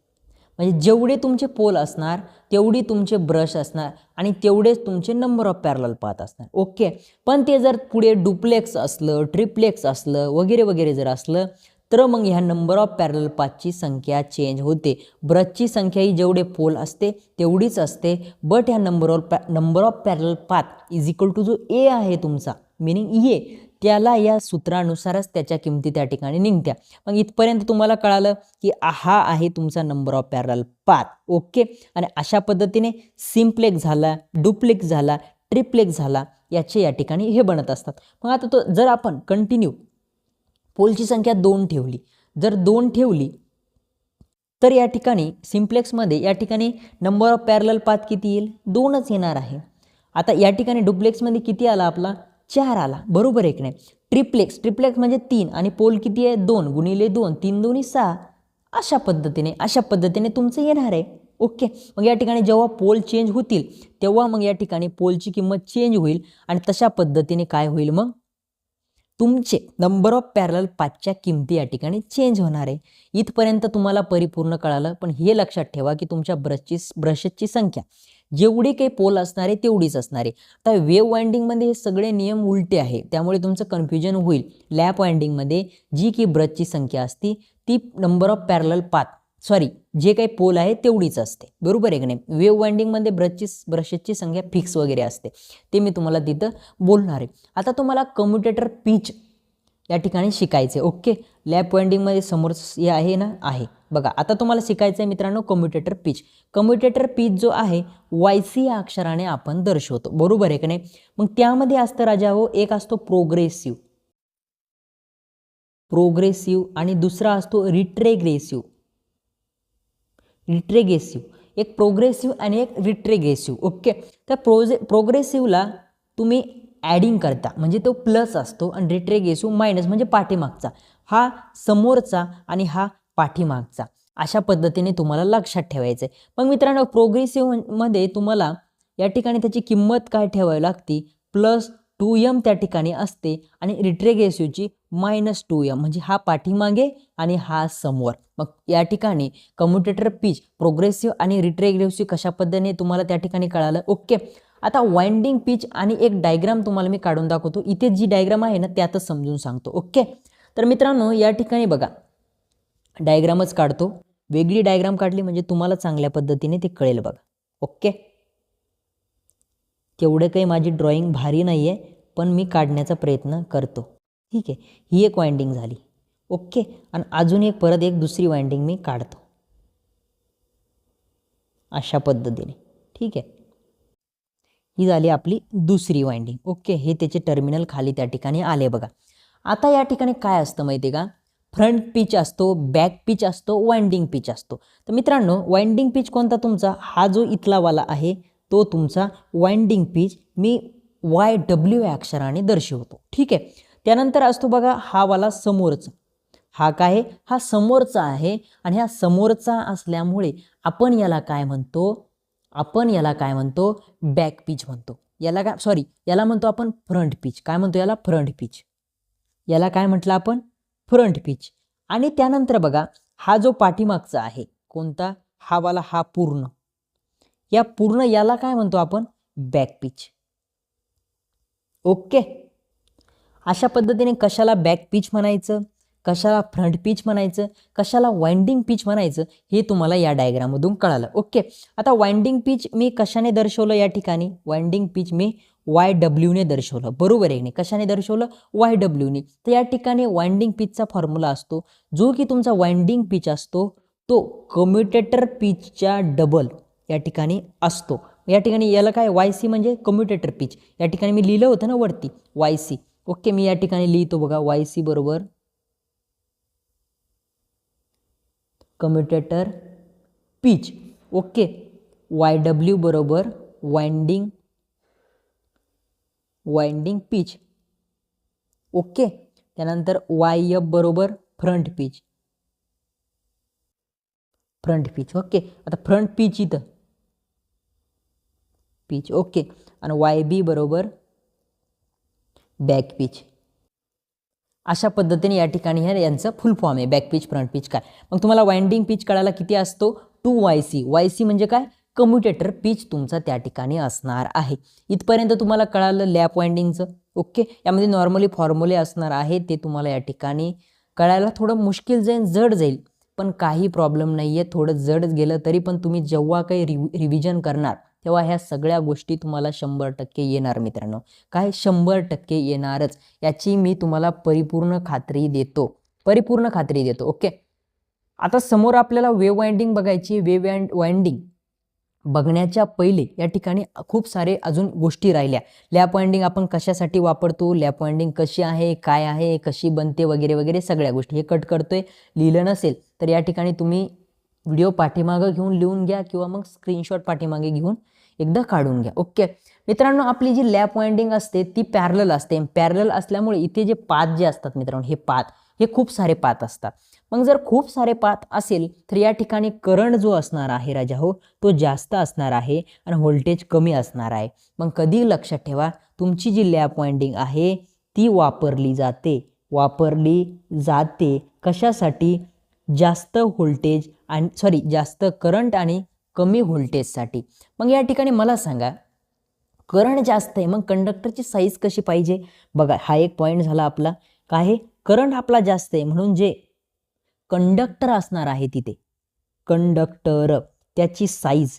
म्हणजे जेवढे तुमचे पोल असणार तेवढी तुमचे ब्रश असणार आणि तेवढेच तुमचे नंबर ऑफ पॅरलल पाथ असणार. ओके. पण ते जर पुढे डुप्लेक्स असलं, ट्रिप्लेक्स असलं, वगैरे वगैरे जर असलं तर मग ह्या नंबर ऑफ पॅरलल पाथची संख्या चेंज होते. ब्रशची संख्या ही जेवढे पोल असते तेवढीच असते, बट ह्या number of parallel path is equal to जो ए आहे तुमचा, मिनिंग ए, त्याला या सूत्रानुसारच त्याच्या किमती त्या ठिकाणी निघत्या. मग इथपर्यंत तुम्हाला कळालं की हा आहे तुमचा number of parallel path. Okay. आणि अशा पद्धतीने सिम्प्लेक्स झाला, डुप्लेक्स झाला, ट्रिप्लेक्स झाला, याचे या ठिकाणी हे बनत असतात. मग आता जर आपण कंटिन्यू पोलची संख्या 2 ठेवली, जर 2 ठेवली तर या ठिकाणी सिम्प्लेक्समध्ये या ठिकाणी नंबर ऑफ पॅरलल पाथ किती येईल? 2च येणार आहे. आता या ठिकाणी डुप्लेक्समध्ये किती आला आपला? 4 आला. बरोबर आहे की नाही? ट्रिप्लेक्स म्हणजे 3 आणि पोल किती आहे? 2 गुणिले 2, 3 2 6. अशा पद्धतीने तुमचं येणार आहे. ओके. मग या ठिकाणी जेव्हा पोल चेंज होतील तेव्हा मग या ठिकाणी पोलची किंमत चेंज होईल आणि तशा पद्धतीने काय होईल? मग तुमचे नंबर ऑफ पॅरलल पाथच्या किमती या ठिकाणी चेंज होणार आहे. इथपर्यंत तुम्हाला परिपूर्ण कळालं, पण हे लक्षात ठेवा की तुमच्या ब्रशेसची संख्या जेवढी काही पोल असणार आहे तेवढीच असणार आहे. आता वेव्ह वाइंडिंगमध्ये हे सगळे नियम उलटे आहे, त्यामुळे तुमचं कन्फ्युजन होईल. लॅप वाइंडिंगमध्ये जी की ब्रशची संख्या असती ती नंबर ऑफ पॅरलल पाथ जे काही पोल आहे तेवढीच असते, बरोबर आहे की नाही. वेव्ह वाइंडिंगमध्ये ब्रशेसची संख्या फिक्स वगैरे असते, ते मी तुम्हाला तिथं बोलणार आहे. आता तुम्हाला कम्युटेटर पिच या ठिकाणी शिकायचे. ओके, लॅप वाइंडिंगमध्ये समोर हे आहे ना, आहे बघा. आता तुम्हाला शिकायचं आहे मित्रांनो कम्युटेटर पिच. कम्युटेटर पिच जो आहे YC या अक्षराने आपण दर्शवतो, बरोबर आहे की नाही. मग त्यामध्ये असतं राजा हो, एक असतो प्रोग्रेसिव्ह आणि दुसरा असतो रिट्रेग्रेसिव्ह. एक प्रोग्रेसिव्ह आणि एक रिट्रेग्रेसिव्ह. ओके, तर प्रोग्रेसिव्हला तुम्ही ॲडिंग करता म्हणजे तो प्लस असतो, आणि रिट्रेग्रेसिव्ह मायनस म्हणजे पाठीमागचा. हा समोरचा आणि हा पाठीमागचा. अशा पद्धतीने तुम्हाला लक्षात ठेवायचं आहे. मग मित्रांनो प्रोग्रेसिव्हमध्ये तुम्हाला या ठिकाणी त्याची किंमत काय ठेवावी लागते, +2m त्या ठिकाणी असते, आणि रिट्रेग्रेसिव्हची -2m म्हणजे हा पाठीमागे आणि हा समोर. मग या ठिकाणी कम्युटेटर पिच प्रोग्रेसिव्ह आणि रिट्रेग्रेसिव्ह कशा पद्धतीने तुम्हाला त्या ठिकाणी कळालं. ओके, आता वाइंडिंग पिच आणि एक डायग्राम तुम्हाला मी काढून दाखवतो. इथे जी डायग्राम आहे ना त्यातच समजून सांगतो. ओके, तर मित्रांनो या ठिकाणी बघा, डायग्रामच काढतो. वेगळी डायग्राम काढली म्हणजे तुम्हाला चांगल्या पद्धतीने ते कळेल बघा. ओके, तेवढे काही माझी ड्रॉइंग भारी नाही आहे, पण मी काढण्याचा प्रयत्न करतो. ठीक आहे, ही एक वाइंडिंग झाली. ओके, आणि अजून परत एक दुसरी वाइंडिंग मी काढतो अशा पद्धतीने. ठीक आहे, ही झाली आपली दुसरी वाइंडिंग. ओके, हे त्याचे टर्मिनल खाली त्या ठिकाणी आले बघा. आता या ठिकाणी काय असतं माहिती आहे का, फ्रंट पिच असतो, बॅक पिच असतो, वाइंडिंग पिच असतो. तर मित्रांनो वाइंडिंग पिच कोणता तुमचा, हा जो इथला वाला आहे तो तुमचा वाइंडिंग पिच मी YW या अक्षराने दर्शवतो. ठीक आहे, त्यानंतर असतो बघा हा वाला समोरचा. हा काय आहे, हा समोरचा आहे, आणि हा समोरचा असल्यामुळे आपण याला काय म्हणतो, बॅक पिच म्हणतो. याला म्हणतो आपण फ्रंट पिच. काय म्हणतो याला, फ्रंट पिच. याला काय म्हटलं आपण, फ्रंट पिच. आणि त्यानंतर बघा हा जो पाठीमागचा आहे कोणता, हा वाला, हा पूर्ण, या पूर्ण याला काय म्हणतो आपण, बॅक पिच. ओके, अशा पद्धतीने कशाला बॅक पिच म्हणायचं, कशाला फ्रंट पिच म्हणायचं, कशाला वाइंडिंग पिच म्हणायचं, हे तुम्हाला या डायग्राममधून कळालं. ओके, आता वाइंडिंग पिच मी कशाने दर्शवलं, या ठिकाणी वाइंडिंग पिच मी YW ने दर्शवलं, बरोबर आहे. कशाने दर्शवलं, YW ने. तर या ठिकाणी वाइंडिंग पिचचा फॉर्म्युला असतो, जो की तुमचा वाइंडिंग पिच असतो तो कम्युटेटर पिचच्या डबल या ठिकाणी असतो. या ठिकाणी याला काय, YC म्हणजे कम्युटेटर पिच. या ठिकाणी मी लिहिलं होतं ना वरती YC. ओके, मी या ठिकाणी लिहितो बघा, YC बरोबर कम्युटेटर पिच. ओके, YW बरोबर वाइंडिंग पिच. ओके, त्यानंतर YF बरोबर फ्रंट पिच. ओके, आता फ्रंट पिच इथं पिच. ओके, आणि YB बरोबर बॅक पिच. अशा पद्धतीने या ठिकाणी हे यांचं फुल फॉर्म आहे, बॅक पिच, फ्रंट पिच. काय मग तुम्हाला वाइंडिंग पिच कळायला किती असतो, 2YC. YC म्हणजे काय, कम्युटेटर पिच तुमचा त्या ठिकाणी असणार आहे. इथपर्यंत तुम्हाला कळालं लॅप वाइंडिंगचं. ओके, यामध्ये नॉर्मली फॉर्म्युले असणार आहे, ते तुम्हाला या ठिकाणी कळायला थोडं मुश्किल जाईल, जड जाईल, पण काही प्रॉब्लेम नाही आहे. थोडं जड गेलं तरी पण तुम्ही जेव्हा काही रिव्हिजन करणार तेव्हा ह्या सगळ्या गोष्टी तुम्हाला 100% येणार मित्रांनो. काय, 100% येणारच, याची मी तुम्हाला परिपूर्ण खात्री देतो. ओके, आता समोर आपल्याला वेव्ह वाइंडिंग बघायची. वेव्ह वाइंडिंग बघण्याच्या पहिले या ठिकाणी खूप सारे अजून गोष्टी राहिल्या. लॅप वाइंडिंग आपण कशासाठी वापरतो, लॅप वाइंडिंग कशी आहे, काय आहे, कशी बनते, वगैरे वगैरे सगळ्या गोष्टी. हे कट करतोय, लिहिलं नसेल तर या ठिकाणी तुम्ही व्हिडिओ पाठीमागं घेऊन लिहून घ्या, किंवा मग स्क्रीनशॉट पाठीमागे घेऊन एकदा काढून घ्या. ओके मित्रांनो, आपली जी लॅप वाइंडिंग असते ती पॅरलल असते. पॅरलल असल्यामुळे इथे जे पाथ जे असतात मित्रांनो, हे खूप सारे पाथ असतात. मग जर खूप सारे पाथ असेल तर या ठिकाणी करंट जो असणार आहे राजा हो, तो जास्त असणार आहे आणि व्होल्टेज कमी असणार आहे. मग कधी लक्षात ठेवा, तुमची जी लॅप वाइंडिंग आहे ती वापरली जाते कशासाठी? जास्त व्होल्टेज आणि जास्त करंट आणि कमी व्होल्टेजसाठी. मग या ठिकाणी मला सांगा, करंट जास्त आहे, मग कंडक्टरची साईज कशी पाहिजे? बघा, हा एक पॉईंट झाला आपला. काय आहे? करंट आपला जास्त आहे म्हणून जे कंडक्टर असणार आहे तिथे, कंडक्टर त्याची साईज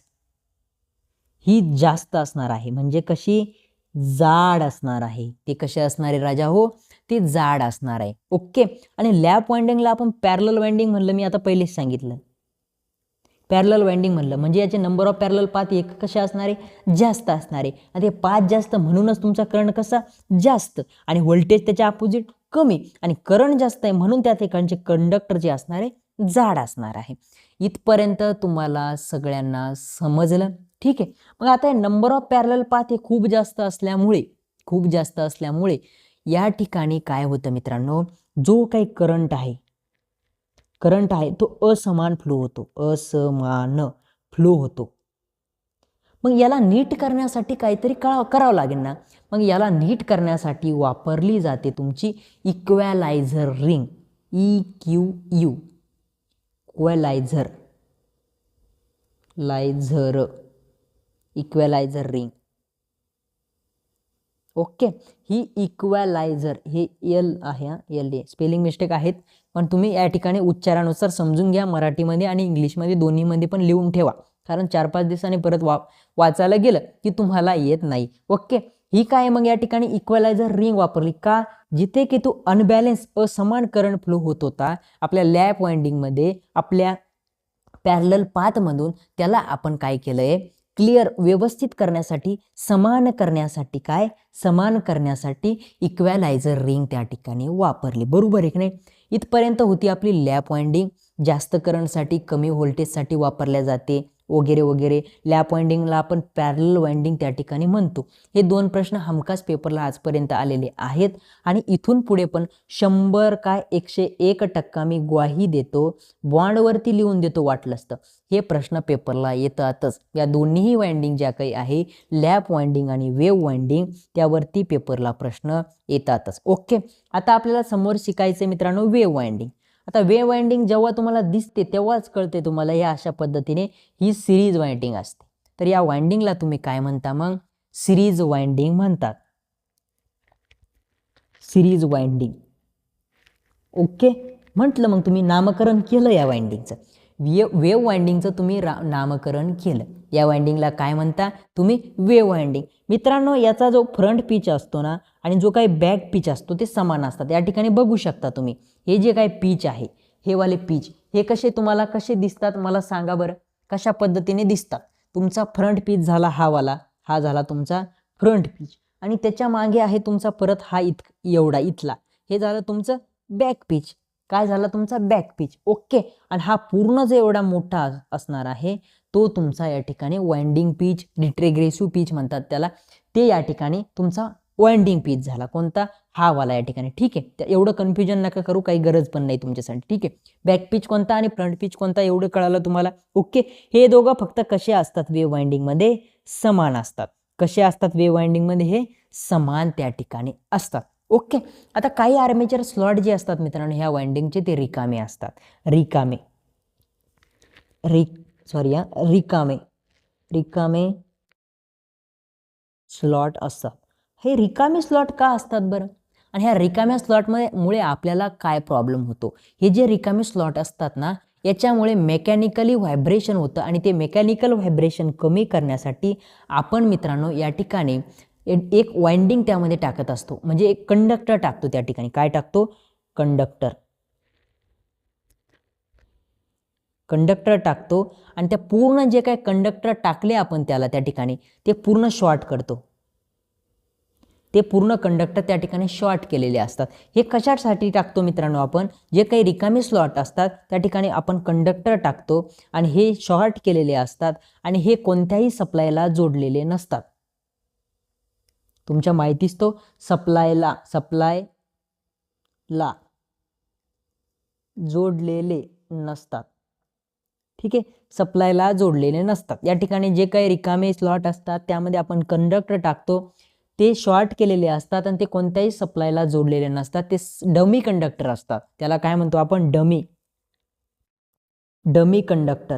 ही जास्त असणार आहे. म्हणजे कशी? जाड असणार आहे. ते कसे असणार आहे राजा हो? ते जाड असणार आहे. ओके. आणि लॅप वाइंडिंगला आपण पॅरलल वाइंडिंग म्हणलं, मी आता पहिलेच सांगितलं. पॅरलल वाइंडिंग म्हणलं म्हणजे याचे नंबर ऑफ पॅरलल पाथ एक कसे असणार आहे? जास्त असणार आहे. आणि ते पाथ जास्त म्हणूनच तुमचा करंट कसा? जास्त. आणि व्होल्टेज त्याच्या अपोजिट कमी. आणि करंट जास्त आहे म्हणून त्या ठिकाणचे कंडक्टर जे असणार आहे जाड असणार आहे. इथपर्यंत तुम्हाला सगळ्यांना समजलं? ठीक आहे. मग आता नंबर ऑफ पॅरलल पाथ हे खूप जास्त असल्यामुळे या ठिकाणी काय होतं मित्रांनो, जो काही करंट आहे तो असमान फ्लो होतो. मग याला नीट करण्यासाठी काहीतरी करावं लागेल ना. मग याला नीट करण्यासाठी वापरली जाते तुमची इक्वलायझर रिंग, EQU, इक्वलायझर रिंग. ओके. ही इक्वलायझर, हे एल आहे, एल ए स्पेलिंग मिस्टेक आहेत, पण तुम्ही या ठिकाणी उच्चारानुसार समजून घ्या. मराठीमध्ये आणि इंग्लिशमध्ये दोन्हीमध्ये पण लिहून ठेवा, कारण 4-5 दिवसांनी परत वाचायला गेलं की तुम्हाला येत नाही. ओके. ही काय मग या ठिकाणी इक्वलायझर रिंग वापरली का? जिथे की तो अनबॅलेन्स असमान करंट फ्लो होत होता आपल्या लॅप वाइंडिंगमध्ये, आपल्या पॅरलल पाथमधून, त्याला आपण काय केलंय? क्लिअर, व्यवस्थित करण्यासाठी, समान करण्यासाठी इक्वलायझर रिंग त्या ठिकाणी वापरली. बरोबर आहे की नाही? इथपर्यंत होती आपली लॅप वाइंडिंग. जास्त करंटसाठी, कमी व्होल्टेजसाठी वापरल्या जाते वगैरे वगैरे. लॅप वाइंडिंगला आपण पॅरलल वाइंडिंग त्या ठिकाणी म्हणतो. हे 2 प्रश्न हमखास पेपरला आजपर्यंत आलेले आहेत आणि इथून पुढे पण 101% मी ग्वाही देतो, बॉन्डवरती लिहून देतो वाटलंच तर, हे प्रश्न पेपरला येतातच. या दोन्ही वाइंडिंग ज्या काही आहे, लॅप वाइंडिंग आणि वेव्ह वाइंडिंग, त्यावरती पेपरला प्रश्न येतातच. ओके. आता आपल्याला समोर शिकायचं मित्रांनो वेव्ह वाइंडिंग. आता वेव्ह वाइंडिंग जेव्हा तुम्हाला दिसते तेव्हाच कळते तुम्हाला या अशा पद्धतीने ही सिरीज वाइंडिंग असते. तर या वाइंडिंगला तुम्ही काय म्हणता? मग सिरीज वाइंडिंग म्हणतात. Series winding. ओके. म्हटलं, मग तुम्ही नामकरण केलं या वाइंडिंगचं. वेव्ह वाइंडिंगचं तुम्ही नामकरण केलं. या वाइंडिंगला काय म्हणता तुम्ही? Wave winding. मित्रांनो, याचा जो फ्रंट पिच असतो ना आणि जो काही बॅक पिच असतो ते समान असतात. या ठिकाणी बघू शकता तुम्ही, हे जे काही पिच आहे, हे वाले पिच, हे तुम्हाला कसे दिसतात मला सांगा बरं. कशा पद्धतीने दिसतात? तुमचा फ्रंट पिच झाला हा वाला, हा झाला तुमचा फ्रंट पिच. आणि त्याच्या मागे आहे तुमचा परत हा एवढा इथला, हे झालं तुमचं बॅक पिच. काय झाला तुमचा? Back pitch. ओके. आणि हा पूर्ण जो एवढा मोठा असणार आहे तो तुमचा या ठिकाणी वाइंडिंग पिच, रिट्रेग्रेसिव्ह पिच म्हणतात त्याला, ते या ठिकाणी तुमचा वाइंडिंग पिच झाला. कोणता? हा वाला या ठिकाणी. ठीक आहे. एवढं कन्फ्युजन नका करू, काही गरज पण नाही तुमच्यासाठी. ठीक आहे. बॅक पिच कोणता आणि फ्रंट पिच कोणता एवढं कळालं तुम्हाला? ओके. हे दोघं फक्त कसे असतात? वेव्ह वाइंडिंग मध्ये समान असतात. कसे असतात वेव्ह वाइंडिंग मध्ये? हे समान त्या ठिकाणी असतात. ओके. आता काही आर्मेचर स्लॉट जे असतात मित्रांनो ह्या वाइंडिंगचे, ते रिकामे असतात. रिकामे स्लॉट असतात. हे रिकामे स्लॉट का असतात बरं? आणि ह्या रिकाम्या स्लॉटमुळे आपल्याला काय प्रॉब्लेम होतो? हे जे रिकामे स्लॉट असतात ना, याच्यामुळे मेकॅनिकली व्हायब्रेशन होतं आणि ते मेकॅनिकल व्हायब्रेशन कमी करण्यासाठी आपण मित्रांनो या ठिकाणी एक वाइंडिंग त्यामध्ये टाकत असतो. म्हणजे एक कंडक्टर टाकतो त्या ठिकाणी. काय टाकतो? कंडक्टर टाकतो. आणि त्या पूर्ण जे काही कंडक्टर टाकले आपण त्याला त्या ठिकाणी, ते पूर्ण शॉर्ट करतो. ते पूर्ण कंडक्टर त्या ठिकाणी शॉर्ट केलेले असतात. हे कशासाठी टाकतो मित्रांनो? आपण जे काही रिकामे स्लॉट असतात त्या ठिकाणी आपण कंडक्टर टाकतो आणि हे शॉर्ट केलेले असतात आणि हे कोणत्याही सप्लायला जोडलेले नसतात. तुमच्या माहितीच तो सप्लायला जोडलेले नसतात. ठीक आहे. सप्लायला जोडलेले नसतात. या ठिकाणी जे काही रिकामे स्लॉट असतात त्यामध्ये आपण कंडक्टर टाकतो. ते शॉर्ट केलेले असतात आणि ते कोणत्याही सप्लायला जोडलेले नसतात, ते डमी कंडक्टर असतात. त्याला काय म्हणतो आपण? Dummy conductor.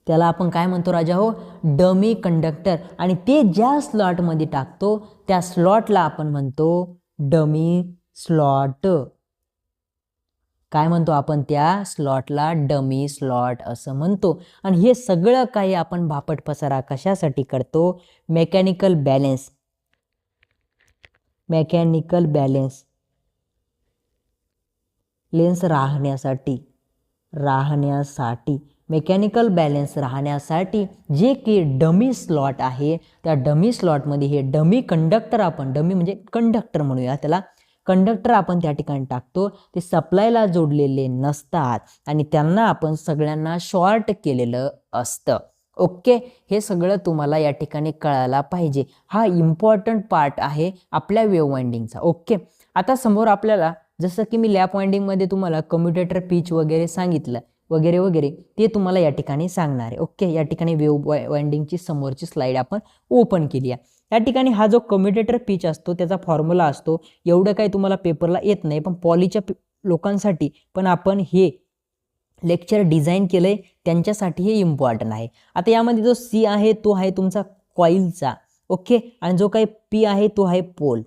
त्याला आपण काय म्हणतो राजा हो? Dummy conductor. आणि ते ज्या स्लॉटमध्ये टाकतो त्या स्लॉटला आपण म्हणतो डमी स्लॉट. काय म्हणतो आपण? त्या स्लॉटला डमी स्लॉट असं म्हणतो. आणि हे सगळं काही आपण भापट पसारा कशासाठी करतो? मेकॅनिकल बॅलन्स लेन्स राहण्यासाठी मेकॅनिकल बॅलन्स राहण्यासाठी जे की डमी स्लॉट आहे, त्या डमी स्लॉटमध्ये हे डमी कंडक्टर, आपण डमी म्हणजे कंडक्टर म्हणूया त्याला, कंडक्टर आपण त्या ठिकाणी टाकतो. ते सप्लायला जोडलेले नसतात आणि त्यांना आपण सगळ्यांना शॉर्ट केलेलं असतं. ओके, हे सगळं तुम्हाला या ठिकाणी कळायला पाहिजे. हा इम्पॉर्टंट पार्ट आहे आपल्या वेव्ह वाइंडिंगचा. ओके, आता समोर आपल्याला जसं की मी लॅप वाइंडिंगमध्ये तुम्हाला कम्युटेटर पिच वगैरे सांगितलं वगैरे ते तुम्हाला या ठिकाणी सांगणार आहे. ओके, या ठिकाणी वेव्ह वाइंडिंगची समोरची स्लाईड आपण ओपन केली आहे. या ठिकाणी हा जो कम्युटेटर पिच असतो त्याचा फॉर्म्युला असतो. एवढं काही तुम्हाला पेपरला येत नाही, पण पॉलीच्या लोकांसाठी पण आपण हे लेक्चर डिझाईन केलंय, त्यांच्यासाठी हे इम्पॉर्टंट आहे. आता यामध्ये जो सी आहे तो आहे तुमचा कॉइलचा. ओके, आणि जो काही पी आहे तो आहे पोल.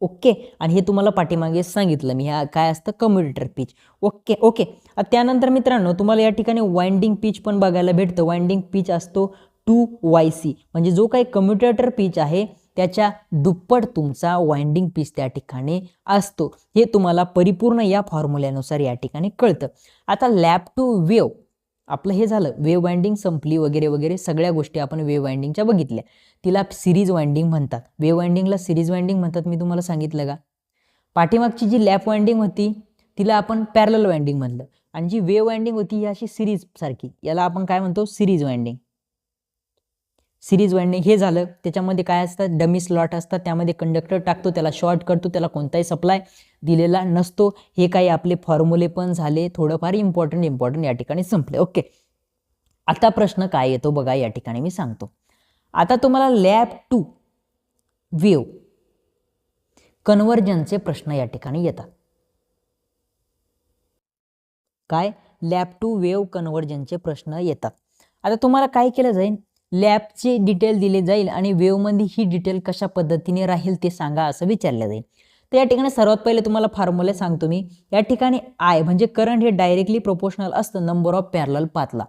ओके, आणि हे तुम्हाला पाठीमागे सांगितलं मी, ह्या काय असतं? Commutator pitch. ओके. त्यानंतर मित्रांनो तुम्हाला या ठिकाणी वाइंडिंग पिच पण बघायला भेटतं. वाइंडिंग पिच असतो 2YC, म्हणजे जो काही कम्युटेटर पिच आहे त्याच्या दुप्पट तुमचा वाइंडिंग पिच त्या ठिकाणी असतो. हे तुम्हाला परिपूर्ण या फॉर्म्युल्यानुसार या ठिकाणी कळतं. आता लॅप टू वेव्ह आपलं हे झालं, वेव्ह वाइंडिंग संपली वगैरे सगळ्या गोष्टी आपण वेव्ह वाइंडिंगच्या बघितल्या. तिला सिरीज वाइंडिंग म्हणतात. वेव्ह वाइंडिंगला सिरीज वाइंडिंग म्हणतात, मी तुम्हाला सांगितलं का? पाठीमागची जी लॅप वाइंडिंग होती तिला आपण पॅरलल वाइंडिंग म्हणलं, आणि जी वेव्ह वाइंडिंग होती ही अशी सिरीज सारखी, याला आपण काय म्हणतो? Series winding. हे झालं. त्याच्यामध्ये काय असतं? डमी स्लॉट असतात, त्यामध्ये कंडक्टर टाकतो, त्याला शॉर्ट करतो, त्याला कोणताही सप्लाय दिलेला नसतो. हे काही आपले फॉर्म्युले पण झाले, थोडंफार इम्पॉर्टंट या ठिकाणी संपले. ओके, आता प्रश्न काय येतो बघा, या ठिकाणी मी सांगतो. आता तुम्हाला लॅप टू वेव्ह कन्व्हर्जनचे प्रश्न या ठिकाणी येतात. काय? लॅप टू वेव्ह कन्व्हर्जनचे प्रश्न येतात. आता तुम्हाला काय केलं जाईल? लॅपचे डिटेल दिले जाईल आणि वेव्हमध्ये ही डिटेल कशा पद्धतीने राहील ते सांगा असं विचारलं जाईल. तर या ठिकाणी सर्वात पहिले तुम्हाला फॉर्म्युला सांगतो मी. या ठिकाणी आय म्हणजे करंट हे डायरेक्टली प्रोपोर्शनल असतं नंबर ऑफ पॅरलल पाथला.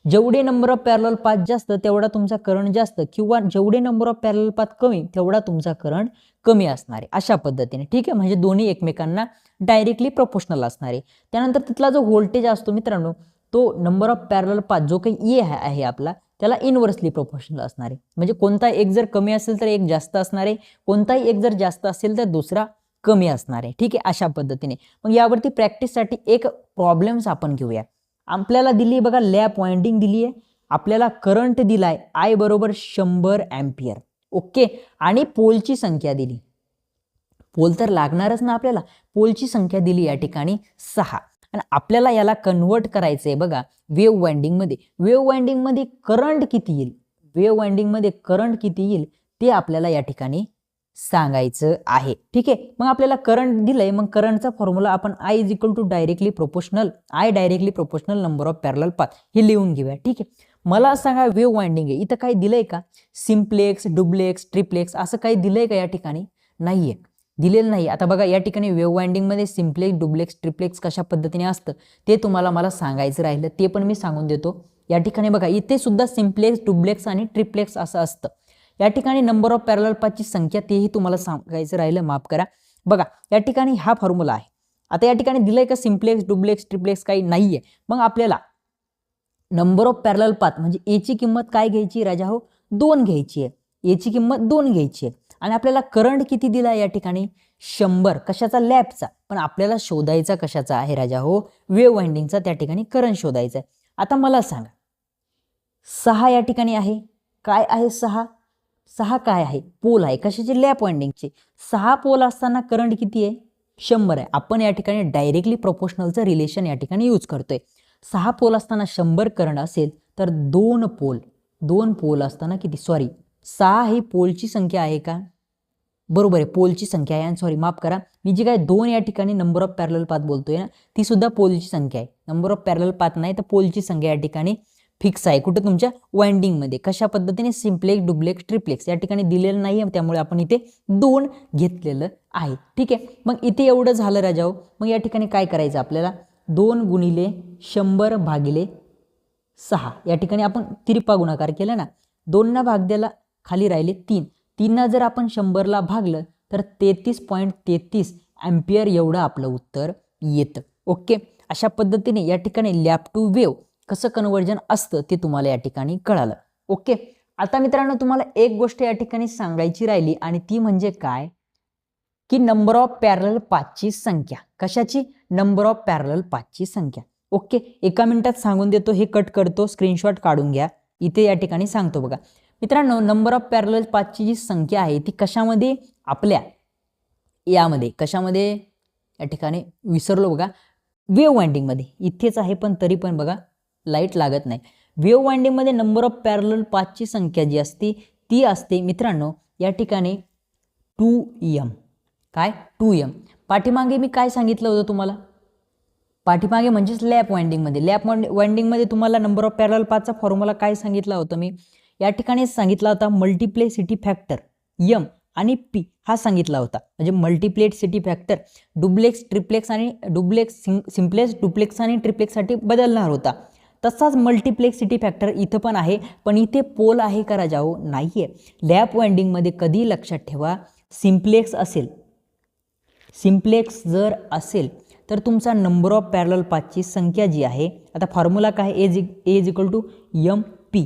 जेवढे नंबर ऑफ पॅरलल पाथ जास्त तेवढा तुमचा करंट जास्त, किंवा जेवढे नंबर ऑफ पॅरलल पाथ कमी तेवढा तुमचा करंट कमी असणार आहे, अशा पद्धतीने. ठीक आहे, म्हणजे दोन्ही एकमेकांना डायरेक्टली प्रोपोर्शनल असणार आहे. त्यानंतर तिथला जो व्होल्टेज असतो मित्रांनो, तो नंबर ऑफ पॅरलल पाथ जो काही ए आहे आपला, त्याला इनव्हर्सली प्रोपोर्शनल असणार आहे. म्हणजे कोणता एक जर कमी असेल तर एक जास्त असणार आहे, कोणताही एक जर जास्त असेल तर दुसरा कमी असणार आहे. ठीक आहे, अशा पद्धतीने. मग यावरती प्रॅक्टिससाठी एक प्रॉब्लेम्स आपण घेऊया. आपल्याला दिली बघा, लॅप वाइंडिंग दिली आहे, आपल्याला करंट दिलाय I बरोबर 100 अँपियर. ओके, आणि पोलची संख्या दिली. पोल तर लागणारच ना आपल्याला, पोलची संख्या दिली या ठिकाणी 6. आणि आपल्याला याला कन्वर्ट करायचं आहे बघा वेव्ह वाइंडिंगमध्ये. वेव्ह वाइंडिंगमध्ये करंट किती येईल, ते आपल्याला या ठिकाणी सांगायचं आहे. ठीक आहे, मग आपल्याला करंट दिलंय, मग करंटचा फॉर्म्युला आपण I directly proportional number of parallel path हे लिहून घेऊया. ठीक आहे, मला सांगा वेव्ह वाइंडिंग आहे, इथं काही दिलंय का? सिम्प्लेक्स, डुप्लेक्स, ट्रिप्लेक्स असं काही दिलंय का? या ठिकाणी नाहीये, दिलेलं नाही. आता बघा या ठिकाणी वेव्ह वाइंडिंगमध्ये सिम्प्लेक्स, डुप्लेक्स, ट्रिप्लेक्स कशा पद्धतीने असतं ते तुम्हाला मला सांगायचं राहिलं, ते पण मी सांगून देतो. या ठिकाणी बघा इथे सुद्धा सिम्प्लेक्स, डुप्लेक्स आणि ट्रिप्लेक्स असं असतं. या ठिकाणी नंबर ऑफ पॅरलल पाथची संख्या तेही तुम्हाला सांगायचं राहिलं, माफ करा. बघा या ठिकाणी हा फॉर्म्युला आहे. आता या ठिकाणी दिलंय का सिम्प्लेक्स, डुप्लेक्स, ट्रिप्लेक्स? काही नाहीये. मग आपल्याला नंबर ऑफ पॅरलल पाथ म्हणजे ए ची किंमत काय घ्यायची राजा हो? 2 घ्यायची आहे. ए ची किंमत 2 घ्यायची आहे. आणि आपल्याला करंट किती दिला या ठिकाणी? 100. कशाचा? लॅपचा. पण आपल्याला शोधायचा कशाचा आहे राजा हो? वेव्ह वाइंडिंगचा त्या ठिकाणी करंट शोधायचा आहे. आता मला सांगा, 6 या ठिकाणी आहे. काय आहे 6? 6 काय आहे? पोल आहे. कशाचे? लॅप वाइंडिंगचे. 6 पोल असताना करंट किती आहे? 100 आहे. आपण या ठिकाणी डायरेक्टली प्रोपोर्शनलचं रिलेशन या ठिकाणी यूज करतोय. 6 पोल असताना 100 करंट असेल तर 2 पोल असताना किती? 6 ही पोलची संख्या आहे का? बरोबर आहे, पोलची संख्या आहे. सॉरी माफ करा, मी जी काय 2 या ठिकाणी नंबर ऑफ पॅरलल पाथ बोलतोय ना, ती सुद्धा पोलची संख्या आहे. नंबर ऑफ पॅरलल पाथ नाही तर पोलची संख्या या ठिकाणी फिक्स आहे. कुठे? तुमच्या वाइंडिंगमध्ये. कशा पद्धतीने? सिम्प्लेक्स, डुप्लेक्स, ट्रिप्लेक्स या ठिकाणी दिलेलं नाही आहे, त्यामुळे आपण इथे 2 घेतलेलं आहे. ठीक आहे, मग इथे एवढं झालं राजाओ. मग या ठिकाणी काय करायचं आपल्याला? 2 गुणिले 100 भागिले 6 या ठिकाणी आपण तिरपा गुणाकार केला ना, 2 भाग द्याला खाली राहिले 3. 3 जर आपण 100ला भागलं तर 33.33 अँपियर एवढं आपलं उत्तर येतं. ओके, अशा पद्धतीने या ठिकाणी लॅप टू वेव्ह कसं कन्वर्जन असतं ते तुम्हाला या ठिकाणी कळालं. ओके, आता मित्रांनो तुम्हाला एक गोष्ट या ठिकाणी सांगायची राहिली आणि ती म्हणजे काय की नंबर ऑफ पॅरलल पाथची संख्या. कशाची? नंबर ऑफ पॅरलल पाथची संख्या. ओके, एका मिनिटात सांगून देतो, हे कट करतो, स्क्रीनशॉट काढून घ्या. इथे या ठिकाणी सांगतो बघा मित्रांनो, नंबर ऑफ पॅरलल पाथची जी संख्या आहे ती कशामध्ये? आपल्या यामध्ये कशामध्ये या ठिकाणी विसरलो बघा, वेव्ह वाइंडिंग मध्ये. इथेच आहे पण तरी पण बघा लाईट लागत नाही. वेव्ह वाइंडिंग मध्ये नंबर ऑफ पॅरलल पाथची संख्या जी असते ती असते मित्रांनो या ठिकाणी 2m. काय? 2m. पाठीमागे मी काय सांगितलं होतं तुम्हाला? पाठीमागे म्हणजेच लॅप वाइंडिंग मध्ये. लॅप वाइंडिंग मध्ये तुम्हाला नंबर ऑफ पॅरलल पाथचा फॉर्म्युला काय सांगितला होता मी? या ठिकाणी सांगितला होता मल्टिप्लेसिटी फॅक्टर m आणि p हा सांगितला होता. म्हणजे मल्टिप्लेसिटी फॅक्टर डुप्लेक्स, ट्रिप्लेक्स आणि सिम्प्लेक्स, डुप्लेक्स आणि ट्रिप्लेक्ससाठी बदलणार होता. तसाच मल्टिप्लेक्सिटी फॅक्टर इथं पण आहे, पण इथे पोल आहे का राजाओ? नाहीये. लॅप वाइंडिंग मध्ये कधी लक्षात ठेवा, सिम्प्लेक्स असेल, सिम्प्लेक्स जर असेल तर तुमचा नंबर ऑफ पॅरलल पाथची संख्या जी आहे, आता फॉर्म्युला काय? A is equal to MP.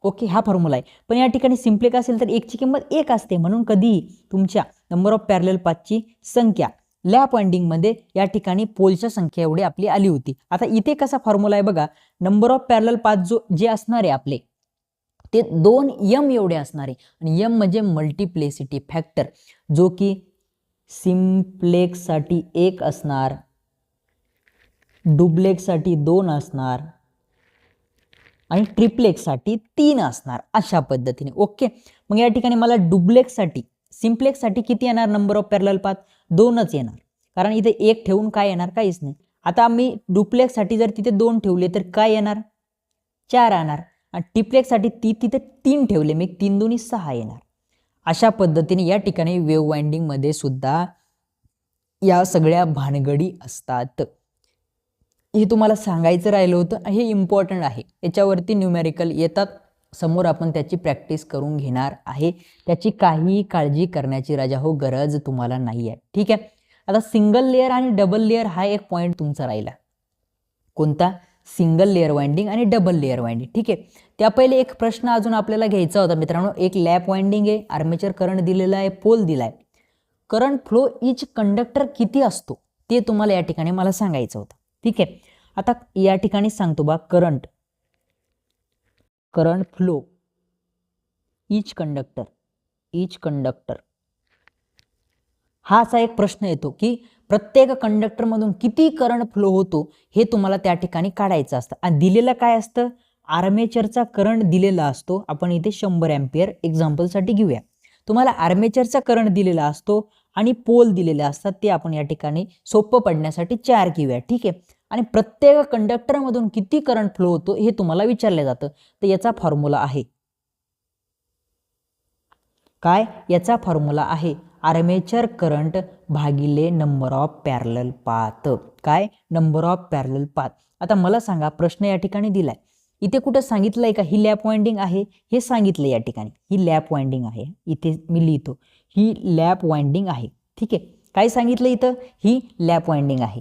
Okay, हा फॉर्म्युला आहे. पण या ठिकाणी सिम्प्लेक्स असेल तर 1 ची किंमत 1 असते, म्हणून कधी तुमच्या नंबर ऑफ पॅरलल पाथची संख्या लॅप वाइंडिंग मध्ये या ठिकाणी पोलच्या संख्या एवढी आपली आली होती. आता इथे कसा फॉर्म्युला आहे बघा, नंबर ऑफ पॅरलल पाथ जे असणार आहे आपले ते 2m एवढे असणार आहे. आणि m म्हणजे मल्टिप्लेसिटी फॅक्टर, जो की सिम्प्लेक्ससाठी 1 असणार, डुप्लेक्ससाठी 2 असणार आणि ट्रिप्लेक्ससाठी 3 असणार. अशा पद्धतीने. ओके, मग या ठिकाणी मला डुप्लेक्ससाठी, सिम्प्लेक्ससाठी किती येणार नंबर ऑफ पॅरलल पाथ? 2च येणार, कारण इथे 1 ठेवून काय येणार? काहीच नाही. आता मी डुप्लेक्ससाठी जर तिथे 2 ठेवले तर काय येणार? 4 येणार. आणि ट्रिप्लेक्ससाठी तिथे 3 ठेवले मी, 3 दुनी 6 येणार. अशा पद्धतीने या ठिकाणी वेव्ह वाइंडिंग मध्ये सुद्धा या सगळ्या भानगडी असतात. हे तुम्हाला सांगायचं राहिलं होतं, हे इम्पॉर्टंट आहे. याच्यावरती न्यूमेरिकल येतात समोर, आपण त्याची प्रॅक्टिस करून घेणार आहे. त्याची काही काळजी करण्याची राजा हो गरज तुम्हाला नाही आहे. ठीक आहे, आता सिंगल लेअर आणि डबल लेअर हा एक पॉईंट तुमचा राहिला. कोणता? सिंगल लेअर वाइंडिंग आणि डबल लेअर वाइंडिंग. ठीक आहे, त्या पहिले एक प्रश्न अजून आपल्याला घ्यायचा होता मित्रांनो. एक लॅप वाइंडिंग आहे, आर्मेचर करंट दिलेला आहे, पोल दिलाय, करंट फ्लो इच कंडक्टर किती असतो ते तुम्हाला या ठिकाणी मला सांगायचं होतं. ठीक आहे, आता या ठिकाणी सांगतो बा, करंट फ्लो इच कंडक्टर हा असा एक प्रश्न येतो की प्रत्येक कंडक्टर मधून किती करंट फ्लो होतो हे तुम्हाला त्या ठिकाणी काढायचं असतं. आणि दिलेलं काय असतं? आर्मेचरचा करंट दिलेला असतो. आपण इथे 100 अँपियर एक्झाम्पलसाठी घेऊया. तुम्हाला आर्मेचरचा करंट दिलेला असतो आणि पोल दिलेले असतात, ते आपण या ठिकाणी सोपं पडण्यासाठी 4 घेऊया. ठीक आहे, आणि प्रत्येक कंडक्टर मधून किती करंट फ्लो होतो हे तुम्हाला विचारलं जातं. तर याचा फॉर्म्युला आहे काय? याचा फॉर्म्युला आहे आर्मेचर करंट भागिले नंबर ऑफ पॅरलल पाथ. काय? Number of parallel path. आता मला सांगा, प्रश्न या ठिकाणी दिलाय, इथे कुठं सांगितलंय का ही लॅप वाइंडिंग आहे? हे सांगितलंय या ठिकाणी ही लॅप वाइंडिंग आहे. इथे मी लिहितो ही लॅप वाइंडिंग आहे. ठीक आहे, काय सांगितलं इथं? ही लॅप वाइंडिंग आहे.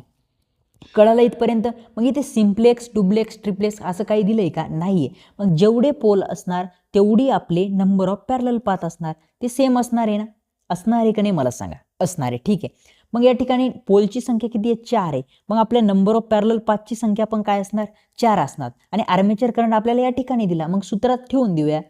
कळालं इथपर्यंत? मग इथे सिम्प्लेक्स, डुप्लेक्स, ट्रिप्लेक्स असं काही दिलंय का? नाहीये. मग जेवढे पोल असणार तेवढी आपले नंबर ऑफ पॅरलल पाथ असणार. ते सेम असणार आहे ना? असणार आहे का नाही मला सांगा? असणार आहे. ठीक आहे, मग या ठिकाणी पोलची संख्या किती आहे? 4 आहे. मग आपल्या नंबर ऑफ पॅरलल पाथची संख्या पण काय असणार? 4 असणार. आणि आर्मेचर करंट आपल्याला या ठिकाणी दिला, मग सूत्रात ठेवून देऊया.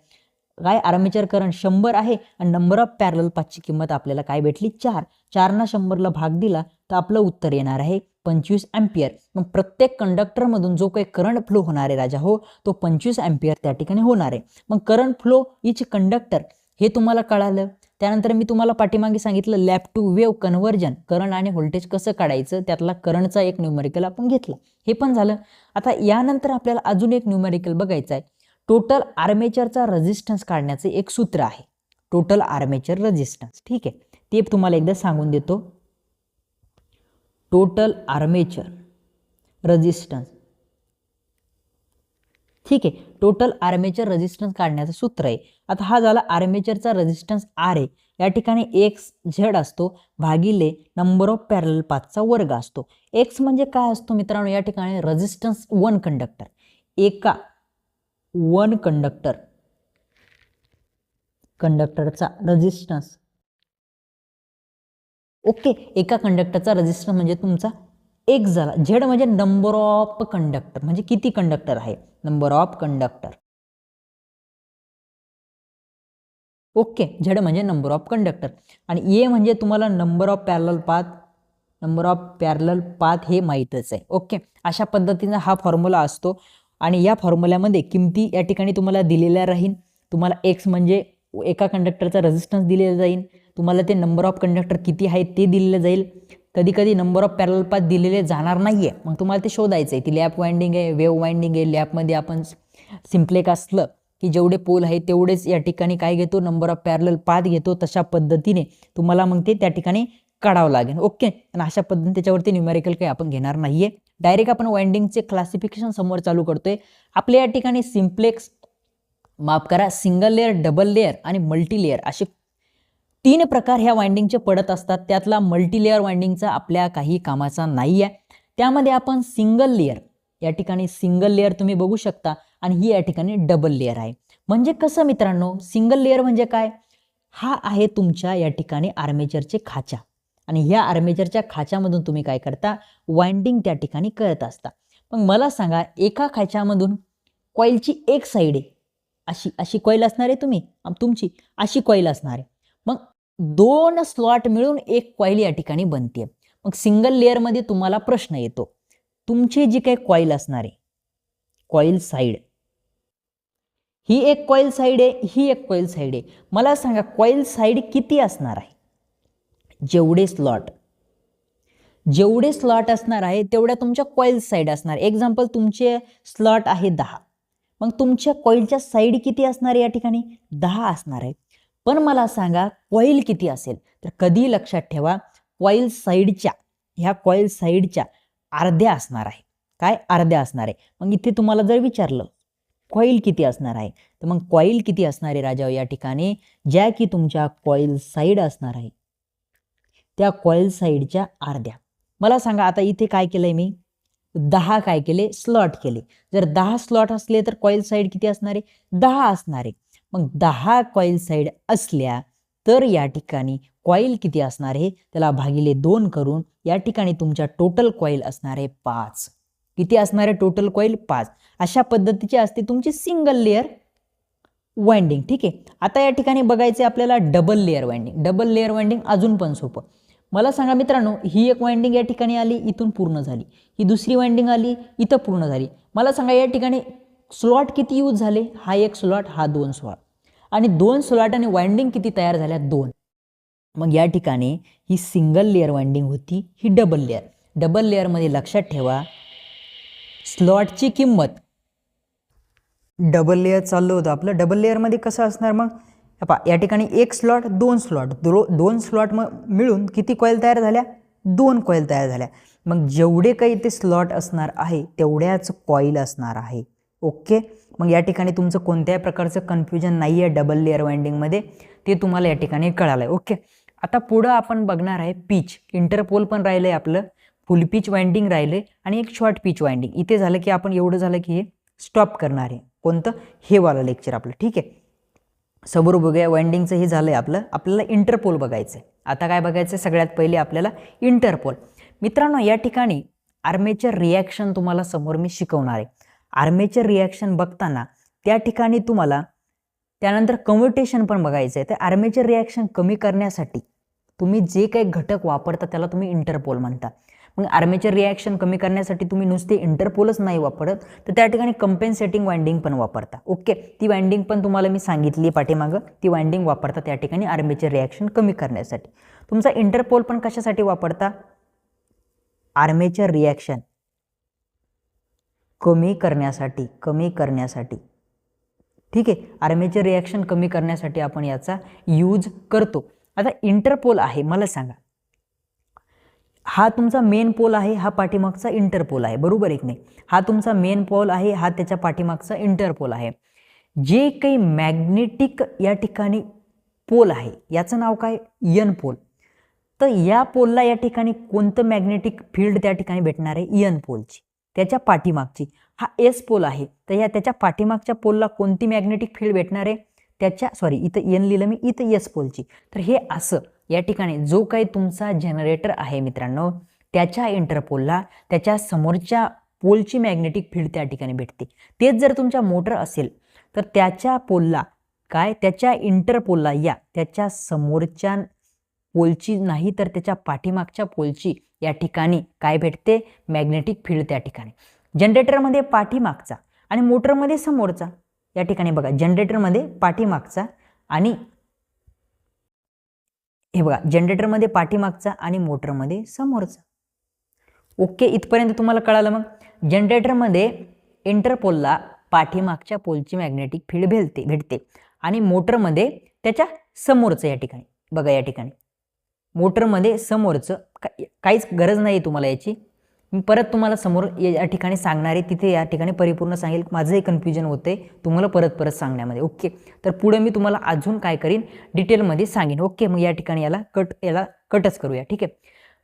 काय आर्मेचर करंट 100 आहे आणि नंबर ऑफ पॅरलल पाथची किंमत आपल्याला काय भेटली 4. 4 100ला भाग दिला तर आपलं उत्तर येणार आहे 25 अँपिअर. मग प्रत्येक कंडक्टरमधून जो काही करंट फ्लो होणार आहे राजा हो तो 25 अँपिअर त्या ठिकाणी होणार आहे. मग करंट फ्लो इच कंडक्टर हे तुम्हाला कळालं. त्यानंतर मी तुम्हाला पाठीमागे सांगितलं lap to wave conversion, current आणि व्होल्टेज कसं काढायचं, त्यातला करंटचा एक न्यूमेरिकल आपण घेतला, हे पण झालं. आता यानंतर आपल्याला अजून एक न्यूमेरिकल बघायचं आहे. टोटल आर्मेचरचा रेझिस्टन्स काढण्याचे एक सूत्र आहे, टोटल आर्मेचर रेझिस्टन्स. ठीक आहे, ते तुम्हाला एकदा सांगून देतो. Total armature resistance. ठीक आहे, टोटल आर्मेचर रेझिस्टन्स काढण्याचं सूत्र आहे. आता हा झाला आर्मेचरचा रेझिस्टन्स आर आहे. या ठिकाणी एक्स झेड असतो भागिले नंबर ऑफ पॅरलल पाथचा वर्ग असतो. एक्स म्हणजे काय असतो मित्रांनो, या ठिकाणी रेझिस्टन्स वन कंडक्टर, एका वन कंडक्टरचा रेझिस्टन्स. ओके, एका कंडक्टरचा रेझिस्टन्स म्हणजे तुमचा एक्स झाला. झेड म्हणजे नंबर ऑफ कंडक्टर, म्हणजे किती कंडक्टर आहे, number of conductor. Okay, Z म्हणजे नंबर ऑफ कंडक्टर. आणि ए म्हणजे तुम्हाला नंबर ऑफ पॅरलल पाथ हे माहीतच आहे. ओके, अशा पद्धतीने हा फॉर्म्युला असतो. आणि या फॉर्म्युल्यामध्ये किमती या ठिकाणी तुम्हाला दिलेल्या राहील. तुम्हाला एक्स म्हणजे एका कंडक्टरचा रेझिस्टन्स दिलेला जाईल, तुम्हाला ते नंबर ऑफ कंडक्टर किती आहेत ते दिलेलं जाईल. कधी कधी नंबर ऑफ पॅरलल पाथ दिलेले जाणार नाहीये, मग तुम्हाला ते शोधायचं आहे. ती लॅप वाइंडिंग आहे, वेव्ह वाइंडिंग आहे. लॅपमध्ये आपण सिम्प्लेक असलं की जेवढे पोल आहे तेवढेच या ठिकाणी काय घेतो, नंबर ऑफ पॅरलल पाथ घेतो. तशा पद्धतीने तुम्हाला मग ते त्या ठिकाणी काढावं लागेल. ओके, आणि अशा पद्धतीने त्याच्यावरती न्यूमेरिकल काही आपण घेणार नाहीये. डायरेक्ट आपण वाइंडिंगचे क्लासिफिकेशन समोर चालू करतोय. आपल्या या ठिकाणी सिम्प्लेक्स, माफ करा, सिंगल लेअर, डबल लेअर आणि मल्टी लेअर असे 3 प्रकार ह्या वाइंडिंगचे पडत असतात. त्यातला मल्टी लेअर वाइंडिंगचा आपल्या काही कामाचा नाही आहे. त्यामध्ये आपण सिंगल लेअर, या ठिकाणी सिंगल लेअर तुम्ही बघू शकता आणि ही या ठिकाणी डबल लेअर आहे. म्हणजे कसं मित्रांनो, सिंगल लेअर म्हणजे काय, हा आहे तुमच्या या ठिकाणी आर्मेचरचे खाचा आणि ह्या आर्मेचरच्या खाच्यामधून तुम्ही काय करता, वाइंडिंग त्या ठिकाणी करत असता. मग मला सांगा, एका खाच्यामधून कॉइलची एक साईड आहे, अशी कॉइल असणार आहे, तुमची अशी कॉइल असणार आहे. मग 2 स्लॉट मिळून एक कॉइल या ठिकाणी बनते. मग सिंगल लेअर मध्ये तुम्हाला प्रश्न येतो, तुमची जी काही कॉइल असणार आहे, कॉइल साईड, ही एक कॉइल साईड आहे, ही एक कॉइल साईड आहे. मला सांगा कॉइल साईड किती असणार आहे, जेवढे स्लॉट असणार आहे तेवढ्या तुमच्या कॉइल साईड असणार. एक्झाम्पल, तुमचे स्लॉट आहे 10, मग तुमच्या कॉइलच्या साईड किती असणार आहे, या ठिकाणी 10 असणार आहे. पण मला सांगा कॉइल किती असेल, तर कधी लक्षात ठेवा, कॉइल साईडच्या, ह्या कॉइल साईडच्या अर्ध्या असणार आहे. काय, अर्ध्या असणार आहे. मग इथे तुम्हाला जर विचारलं कॉइल किती असणार आहे, तर मग कॉइल किती असणार आहे राजा, या ठिकाणी ज्या की तुमच्या कॉइल साईड असणार आहे त्या कॉइल साईडच्या अर्ध्या. मला सांगा, आता इथे काय केलंय मी, 10 काय केले, स्लॉट केले. जर 10 स्लॉट असले तर कॉइल साईड किती असणार आहे, 10 असणार आहे. मग 10 कॉइल साईड असल्या तर या ठिकाणी कॉइल किती असणार आहे, त्याला भागिले 2 करून या ठिकाणी तुमच्या टोटल कॉइल असणार आहे 5. किती असणार आहे टोटल कॉइल, 5. अशा पद्धतीची असते तुमची सिंगल लेअर वाइंडिंग. ठीक आहे, आता या ठिकाणी बघायचे आपल्याला double layer winding. Double layer winding अजून पण सोपं. मला सांगा मित्रांनो, ही एक वाइंडिंग या ठिकाणी आली, इथून पूर्ण झाली. ही दुसरी वाइंडिंग आली, इथं पूर्ण झाली. मला सांगा या ठिकाणी स्लॉट किती यूज झाले, हा एक स्लॉट, हा 2 स्लॉट, आणि 2 स्लॉट आणि वाइंडिंग किती तयार झाल्या, 2. मग या ठिकाणी ही सिंगल लेअर वाइंडिंग होती, ही डबल लेअर. डबल लेअरमध्ये लक्षात ठेवा, स्लॉटची किंमत, डबल लेअर चाललं होतं आपलं. डबल लेअरमध्ये कसं असणार, मग या ठिकाणी एक स्लॉट, 2 स्लॉट, 2 स्लॉट मिळून किती कॉइल तयार झाल्या, 2 कॉइल तयार झाल्या. मग जेवढे काही ते स्लॉट असणार आहे तेवढ्याच कॉइल असणार आहे. ओके, मग या ठिकाणी तुमचं कोणत्याही प्रकारचं कन्फ्युजन नाही आहे डबल लेअर वाइंडिंगमध्ये, ते तुम्हाला या ठिकाणी कळालं आहे. ओके, आता पुढं आपण बघणार आहे पिच. इंटरपोल पण राहिलं आहे आपलं, फुल पिच वाइंडिंग राहिलं आहे आणि एक शॉर्ट पिच वाइंडिंग. इथे झालं की आपण एवढं झालं की हे स्टॉप करणार आहे. कोणतं, हे वाला लेक्चर आपलं. ठीक आहे, समोर बघूया वाइंडिंगचं हे झालंय आपलं. आपल्याला इंटरपोल बघायचं आहे. आता काय बघायचं आहे, सगळ्यात पहिले आपल्याला इंटरपोल. मित्रांनो, या ठिकाणी आर्मेचर रिॲक्शन तुम्हाला समोर मी शिकवणार आहे. आर्मेचर रिॲक्शन बघताना त्या ठिकाणी तुम्हाला त्यानंतर कम्युटेशन पण बघायचं आहे. तर आर्मेचर रिॲक्शन कमी करण्यासाठी तुम्ही जे काही घटक वापरता त्याला तुम्ही इंटरपोल म्हणता. मग आर्मेचर रिॲक्शन कमी करण्यासाठी तुम्ही नुसते इंटरपोलच नाही वापरत, तर त्या ठिकाणी कंपेन्सेटिंग वाइंडिंग पण वापरता. ओके, ती वाइंडिंग पण तुम्हाला मी सांगितली पाठीमागं, ती वाइंडिंग वापरता त्या ठिकाणी आर्मेचर रिॲक्शन कमी करण्यासाठी. तुमचा इंटरपोल पण कशासाठी वापरता? आर्मेचर रिॲक्शन कमी करण्यासाठी. ठीक आहे, आर्मेचर रिॲक्शन कमी करण्यासाठी आपण याचा यूज करतो. आता इंटरपोल आहे, मला सांगा, हा तुमचा मेन पोल आहे, हा पाठीमागचा इंटरपोल आहे, बरोबर आहे की नाही? हा तुमचा मेन पोल आहे, हा त्याच्या पाठीमागचा इंटरपोल आहे. जे काही मॅग्नेटिक या ठिकाणी पोल आहे याचं नाव काय? N pole. तर या पोलला या ठिकाणी कोणतं मॅग्नेटिक फील्ड त्या ठिकाणी भेटणार आहे? एन पोलची. त्याच्या पाठीमागची. हा एस पोल आहे, तर त्याच्या पाठीमागच्या पोलला कोणती मॅग्नेटिक फील्ड भेटणार आहे? त्याच्या इथं एन लिहिलं मी, इथं एस पोलची. तर हे असं या ठिकाणी जो काही तुमचा जनरेटर आहे मित्रांनो, त्याच्या इंटरपोलला त्याच्या समोरच्या पोलची मॅग्नेटिक फील्ड त्या ठिकाणी भेटते. तेच जर तुमच्या मोटर असेल तर त्याच्या पोलला काय, त्याच्या इंटरपोलला या त्याच्या समोरच्या पोलची नाही तर त्याच्या पाठीमागच्या पोलची या ठिकाणी काय भेटते? मॅग्नेटिक फील्ड त्या ठिकाणी. जनरेटरमध्ये पाठीमागचा आणि मोटरमध्ये समोरचा. या ठिकाणी बघा, जनरेटरमध्ये पाठीमागचा आणि हे बघा, जनरेटरमध्ये पाठीमागचा आणि मोटरमध्ये समोरचा. ओके, इथपर्यंत तुम्हाला कळालं. मग जनरेटरमध्ये इंटरपोलला पाठीमागच्या पोलची मॅग्नेटिक फील्ड भेटते आणि मोटरमध्ये त्याच्या समोरचं. या ठिकाणी बघा, या ठिकाणी मोटरमध्ये समोरचं काहीच गरज नाही तुम्हाला याची, मी परत तुम्हाला समोर या ठिकाणी सांगणार आहे, तिथे या ठिकाणी परिपूर्ण सांगेल. माझंही कन्फ्युजन होते तुम्हाला परत सांगण्यामध्ये. ओके, तर पुढे मी तुम्हाला अजून काय करीन डिटेलमध्ये सांगेन. ओके, मग या ठिकाणी याला कटच करूया. ठीक आहे,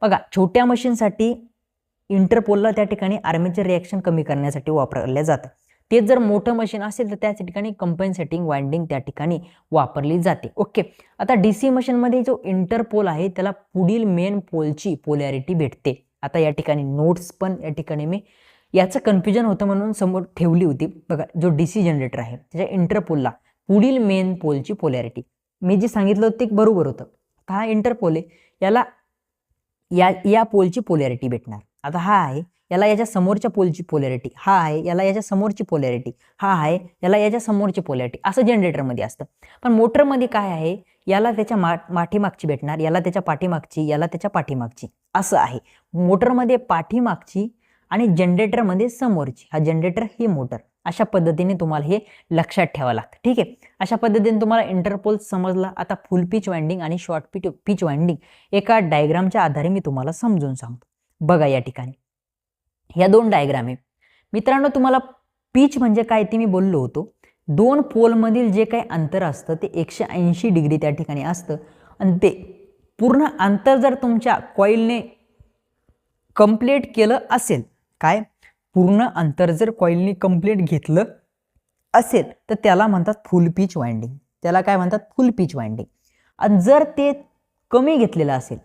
बघा, छोट्या मशीनसाठी इंटरपोलला त्या ठिकाणी आर्मेचर रिॲक्शन कमी करण्यासाठी वापरल्या जातं. तेच जर मोठं मशीन असेल तर त्या ठिकाणी कंपेन्सेटिंग वाइंडिंग त्या ठिकाणी वापरली जाते. ओके, आता डीसी मशीनमध्ये जो इंटरपोल आहे त्याला पुढील मेन पोलची पोलॅरिटी भेटते. आता या ठिकाणी नोट्स पण या ठिकाणी मी याचं कन्फ्युजन होतं म्हणून समोर ठेवली होती. बघा, जो डीसी जनरेटर आहे त्याच्या इंटरपोलला पुढील मेन पोलची पोलॅरिटी, मी जे सांगितलं होतं ते बरोबर होतं. हा इंटरपोल आहे, याला या पोलची पोलॅरिटी भेटणार. आता हा आहे, याला याच्या समोरच्या पोलची पोलॅरिटी, हा आहे, याला याच्या समोरची पोलॅरिटी, हा आहे, याला याच्या समोरची पोलॅरिटी, असं जनरेटरमध्ये असतं. पण मोटरमध्ये काय आहे, याला त्याच्या पाठीमागची भेटणार, याला त्याच्या पाठीमागची, याला त्याच्या पाठीमागची, असं आहे. मोटरमध्ये पाठीमागची आणि जनरेटरमध्ये समोरची. हा जनरेटर, ही मोटर. अशा पद्धतीने तुम्हाला हे लक्षात ठेवावं लागतं. ठीक आहे, अशा पद्धतीने तुम्हाला इंटरपोल समजला. आता फुल पिच वाइंडिंग आणि शॉर्ट पिच वाइंडिंग एका डायग्रामच्या आधारे मी तुम्हाला समजून सांगतो. बघा, या ठिकाणी या दोन डायग्राम आहे मित्रांनो. तुम्हाला पिच म्हणजे काय ते मी बोललो होतो. दोन पोलमधील जे काही अंतर असतं ते 180 डिग्री त्या ठिकाणी असतं आणि ते पूर्ण अंतर जर तुमच्या कॉइलने कंप्लीट केलं असेल, काय पूर्ण अंतर जर कॉइलने कंप्लीट घेतलं असेल तर त्याला म्हणतात फुल पिच वाइंडिंग. त्याला काय म्हणतात? फुल पिच वाइंडिंग. आणि जर ते कमी घेतलेलं असेल,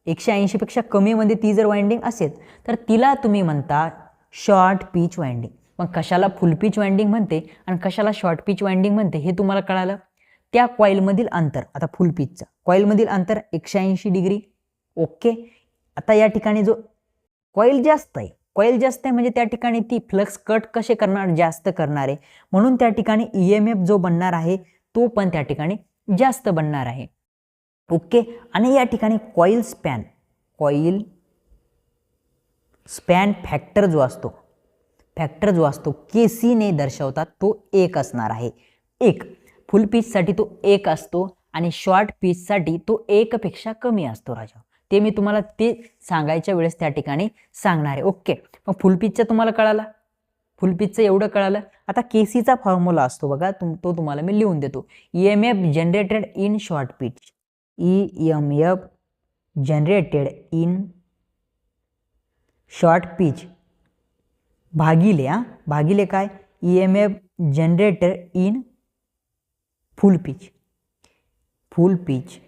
180 पेक्षा कमी मध्ये ती जर वाइंडिंग असेल तर तिला तुम्ही म्हणता शॉर्ट पिच वाइंडिंग. मग कशाला फुल पिच वाइंडिंग म्हणते आणि कशाला शॉर्ट पिच वाइंडिंग म्हणते हे तुम्हाला कळालं. त्या कॉइलमधील अंतर, आता फुल पिचचं कॉइलमधील अंतर 180 डिग्री. ओके, आता या ठिकाणी जो कॉइल जास्त आहे म्हणजे त्या ठिकाणी ती फ्लक्स कट कसे करणार? जास्त करणार आहे, म्हणून त्या ठिकाणी EMF जो बनणार आहे तो पण त्या ठिकाणी जास्त बनणार आहे. ओके, आणि या ठिकाणी कॉइल स्पॅन फॅक्टर जो असतो KC ने दर्शवतात, तो 1 असणार आहे. 1 फुल पिचसाठी तो 1 असतो आणि शॉर्ट पिचसाठी तो 1 पेक्षा कमी असतो राजा. ते मी तुम्हाला ते सांगायच्या वेळेस त्या ठिकाणी सांगणार आहे. ओके, मग फुल पिचचं तुम्हाला कळालं, फुल पिचचं एवढं कळालं. आता KCचा फॉर्म्युला असतो बघा, तो तुम्हाला मी लिहून देतो. EMF generated in short pitch, EMF generated in short pitch भागिले काय? EMF generated in full pitch.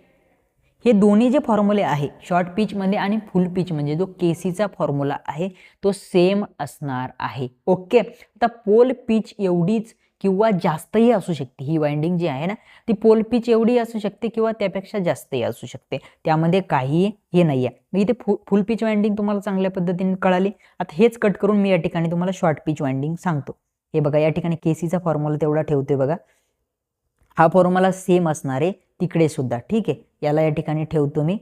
हे दोन्ही जे फॉर्म्युले आहे शॉर्ट पिच मध्ये आणि फुल पिच मध्ये, जो KCचा फॉर्म्युला आहे तो सेम असणार आहे. ओके, आता पोल पिच एवढीच किंवा जास्तही असू शकते. ही वाइंडिंग जी आहे ना ती पोल पिच एवढी असू शकते किंवा त्यापेक्षा जास्तही असू शकते, त्यामध्ये काही हे नाही आहे. इथे फुल पिच वाइंडिंग तुम्हाला चांगल्या पद्धतीने कळाली. आता हेच कट करून मी या ठिकाणी तुम्हाला शॉर्ट पिच वाइंडिंग सांगतो. हे बघा या ठिकाणी केसीचा फॉर्म्युला तेवढा ठेवतोय बघा, हा फॉर्म्युला सेम असणार आहे तिकडे सुद्धा. ठीक आहे, याला या ठिकाणी ठेवतो मी,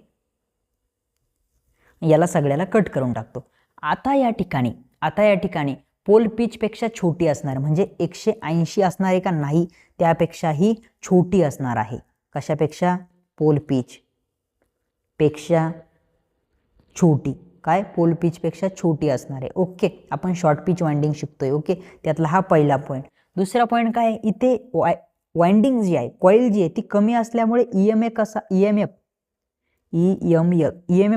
याला सगळ्याला कट करून टाकतो. आता या ठिकाणी पोल पिच पेक्षा छोटी असणार, म्हणजे 180 असणार आहे का नाही, त्यापेक्षाही छोटी असणार आहे. कशापेक्षा? पोल पिच पेक्षा छोटी. काय? पोल पिच पेक्षा छोटी असणार आहे. ओके, आपण शॉर्ट पिच वाइंडिंग शिकतोय. ओके, त्यातला हा पहिला पॉईंट. दुसरा पॉईंट काय? इथे वाइंडिंग जी आहे, कॉईल जी आहे ती कमी असल्यामुळे ईएमएफ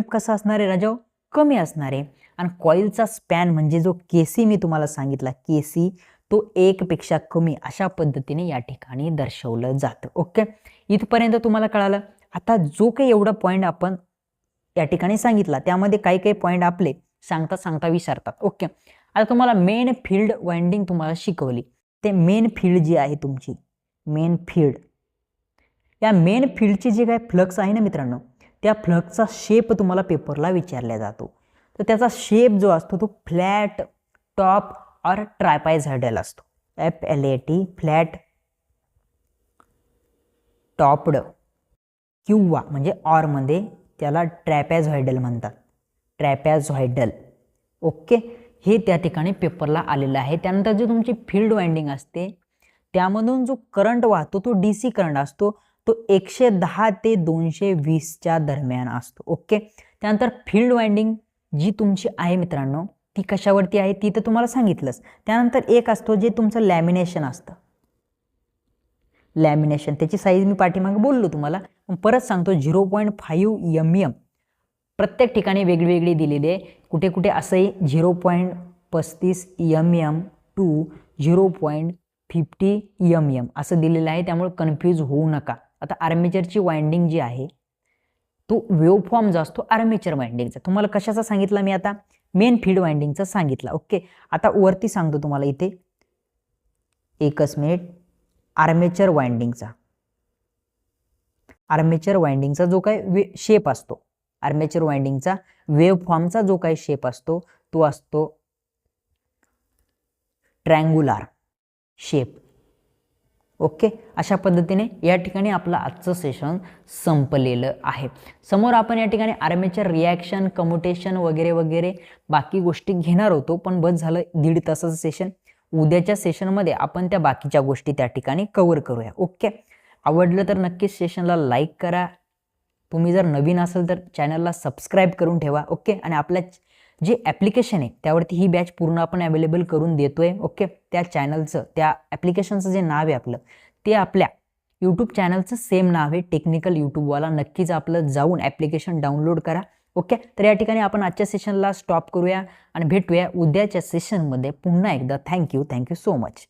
कसा असणार आहे राजाओ? कमी असणार आहे. आणि कॉईलचा स्पॅन म्हणजे जो केसी मी तुम्हाला सांगितला, केसी तो 1 पेक्षा कमी अशा पद्धतीने या ठिकाणी दर्शवलं जातं. ओके, इथपर्यंत तुम्हाला कळालं. आता जो काही एवढा पॉईंट आपण या ठिकाणी सांगितला त्यामध्ये काही काही पॉईंट आपले सांगता विसरतात. ओके, आता तुम्हाला मेन फील्ड वाइंडिंग तुम्हाला शिकवली. ते मेन फील्ड जी आहे तुमची, मेन फील्ड, या मेन फील्डची जे काही फ्लक्स आहे ना मित्रांनो, त्या फ्लक्सचा शेप तुम्हाला पेपरला विचारला जातो. तर त्याचा शेप जो असतो तो फ्लॅट टॉप और ट्रायपॉइझॉइडल असतो. FLAT, फ्लॅट टॉप्ड, किंवा म्हणजे ऑर मध्ये त्याला ट्रॅपेझॉइडल म्हणतात, ट्रॅपेझॉइडल. ओके, हे त्या ठिकाणी पेपरला आलेलं आहे. त्यानंतर जो तुमची फील्ड वाइंडिंग असते त्यामधून जो करंट वाहतो तो DC करंट असतो, तो 110 ते 220च्या दरम्यान असतो. ओके, त्यानंतर फील्ड वाइंडिंग जी तुमची आहे मित्रांनो ती कशावरती आहे ती तर तुम्हाला सांगितलंच. त्यानंतर एक असतो जे तुमचं लॅमिनेशन असतं. लॅमिनेशन त्याची साईज मी पाठीमागे बोललो तुम्हाला, परत सांगतो. 0.5 mm प्रत्येक ठिकाणी वेगवेगळी दिलेली आहे. कुठे कुठे असंही 0.35 mm टू 0.50 mm असं दिलेलं आहे, त्यामुळे कन्फ्यूज होऊ नका. आता आर्मेचरची वाइंडिंग जी आहे तो वेव्हफॉर्म जो असतो आर्मेचर वाइंडिंगचा, तुम्हाला कशाचा सांगितला मी आता? मेन फील्ड वाइंडिंगचा सांगितला. ओके, आता वरती सांगतो तुम्हाला इथे, एकच मिनिट. आर्मेचर वाइंडिंगचा जो काही शेप असतो, आर्मेचर वाइंडिंगचा वेव्हफॉर्मचा जो काही शेप असतो तो असतो ट्रँग्युलर शेप. ओके, अशा पद्धतीने या ठिकाणी आपलं आजचं सेशन संपलेलं आहे. समोर आपण या ठिकाणी आर्मेचर रिॲक्शन, कम्युटेशन वगैरे वगैरे बाकी गोष्टी घेणार होतो, पण बस झालं 1.5 तासाचं सेशन. उद्याच्या सेशनमध्ये आपण त्या बाकीच्या गोष्टी त्या ठिकाणी कव्हर करूया. ओके, आवडलं तर नक्कीच सेशनला लाईक करा. तुम्ही जर नवीन असेल तर चॅनलला सबस्क्राईब करून ठेवा. ओके, आणि आपल्या जे ॲप्लिकेशन आहे त्यावरती ही बॅच पूर्ण आपण अवेलेबल करून देतोय. ओके, त्या चॅनलचं, त्या ॲप्लिकेशनचं जे नाव आहे आपलं ते आपल्या यूट्यूब चॅनलचं सेम नाव आहे, टेक्निकल यूट्यूबवाला. नक्कीच आपलं जाऊन ॲप्लिकेशन डाउनलोड करा. ओके, तर या ठिकाणी आपण आजच्या सेशनला स्टॉप करूया आणि भेटूया उद्याच्या सेशनमध्ये पुन्हा एकदा. Thank you so much.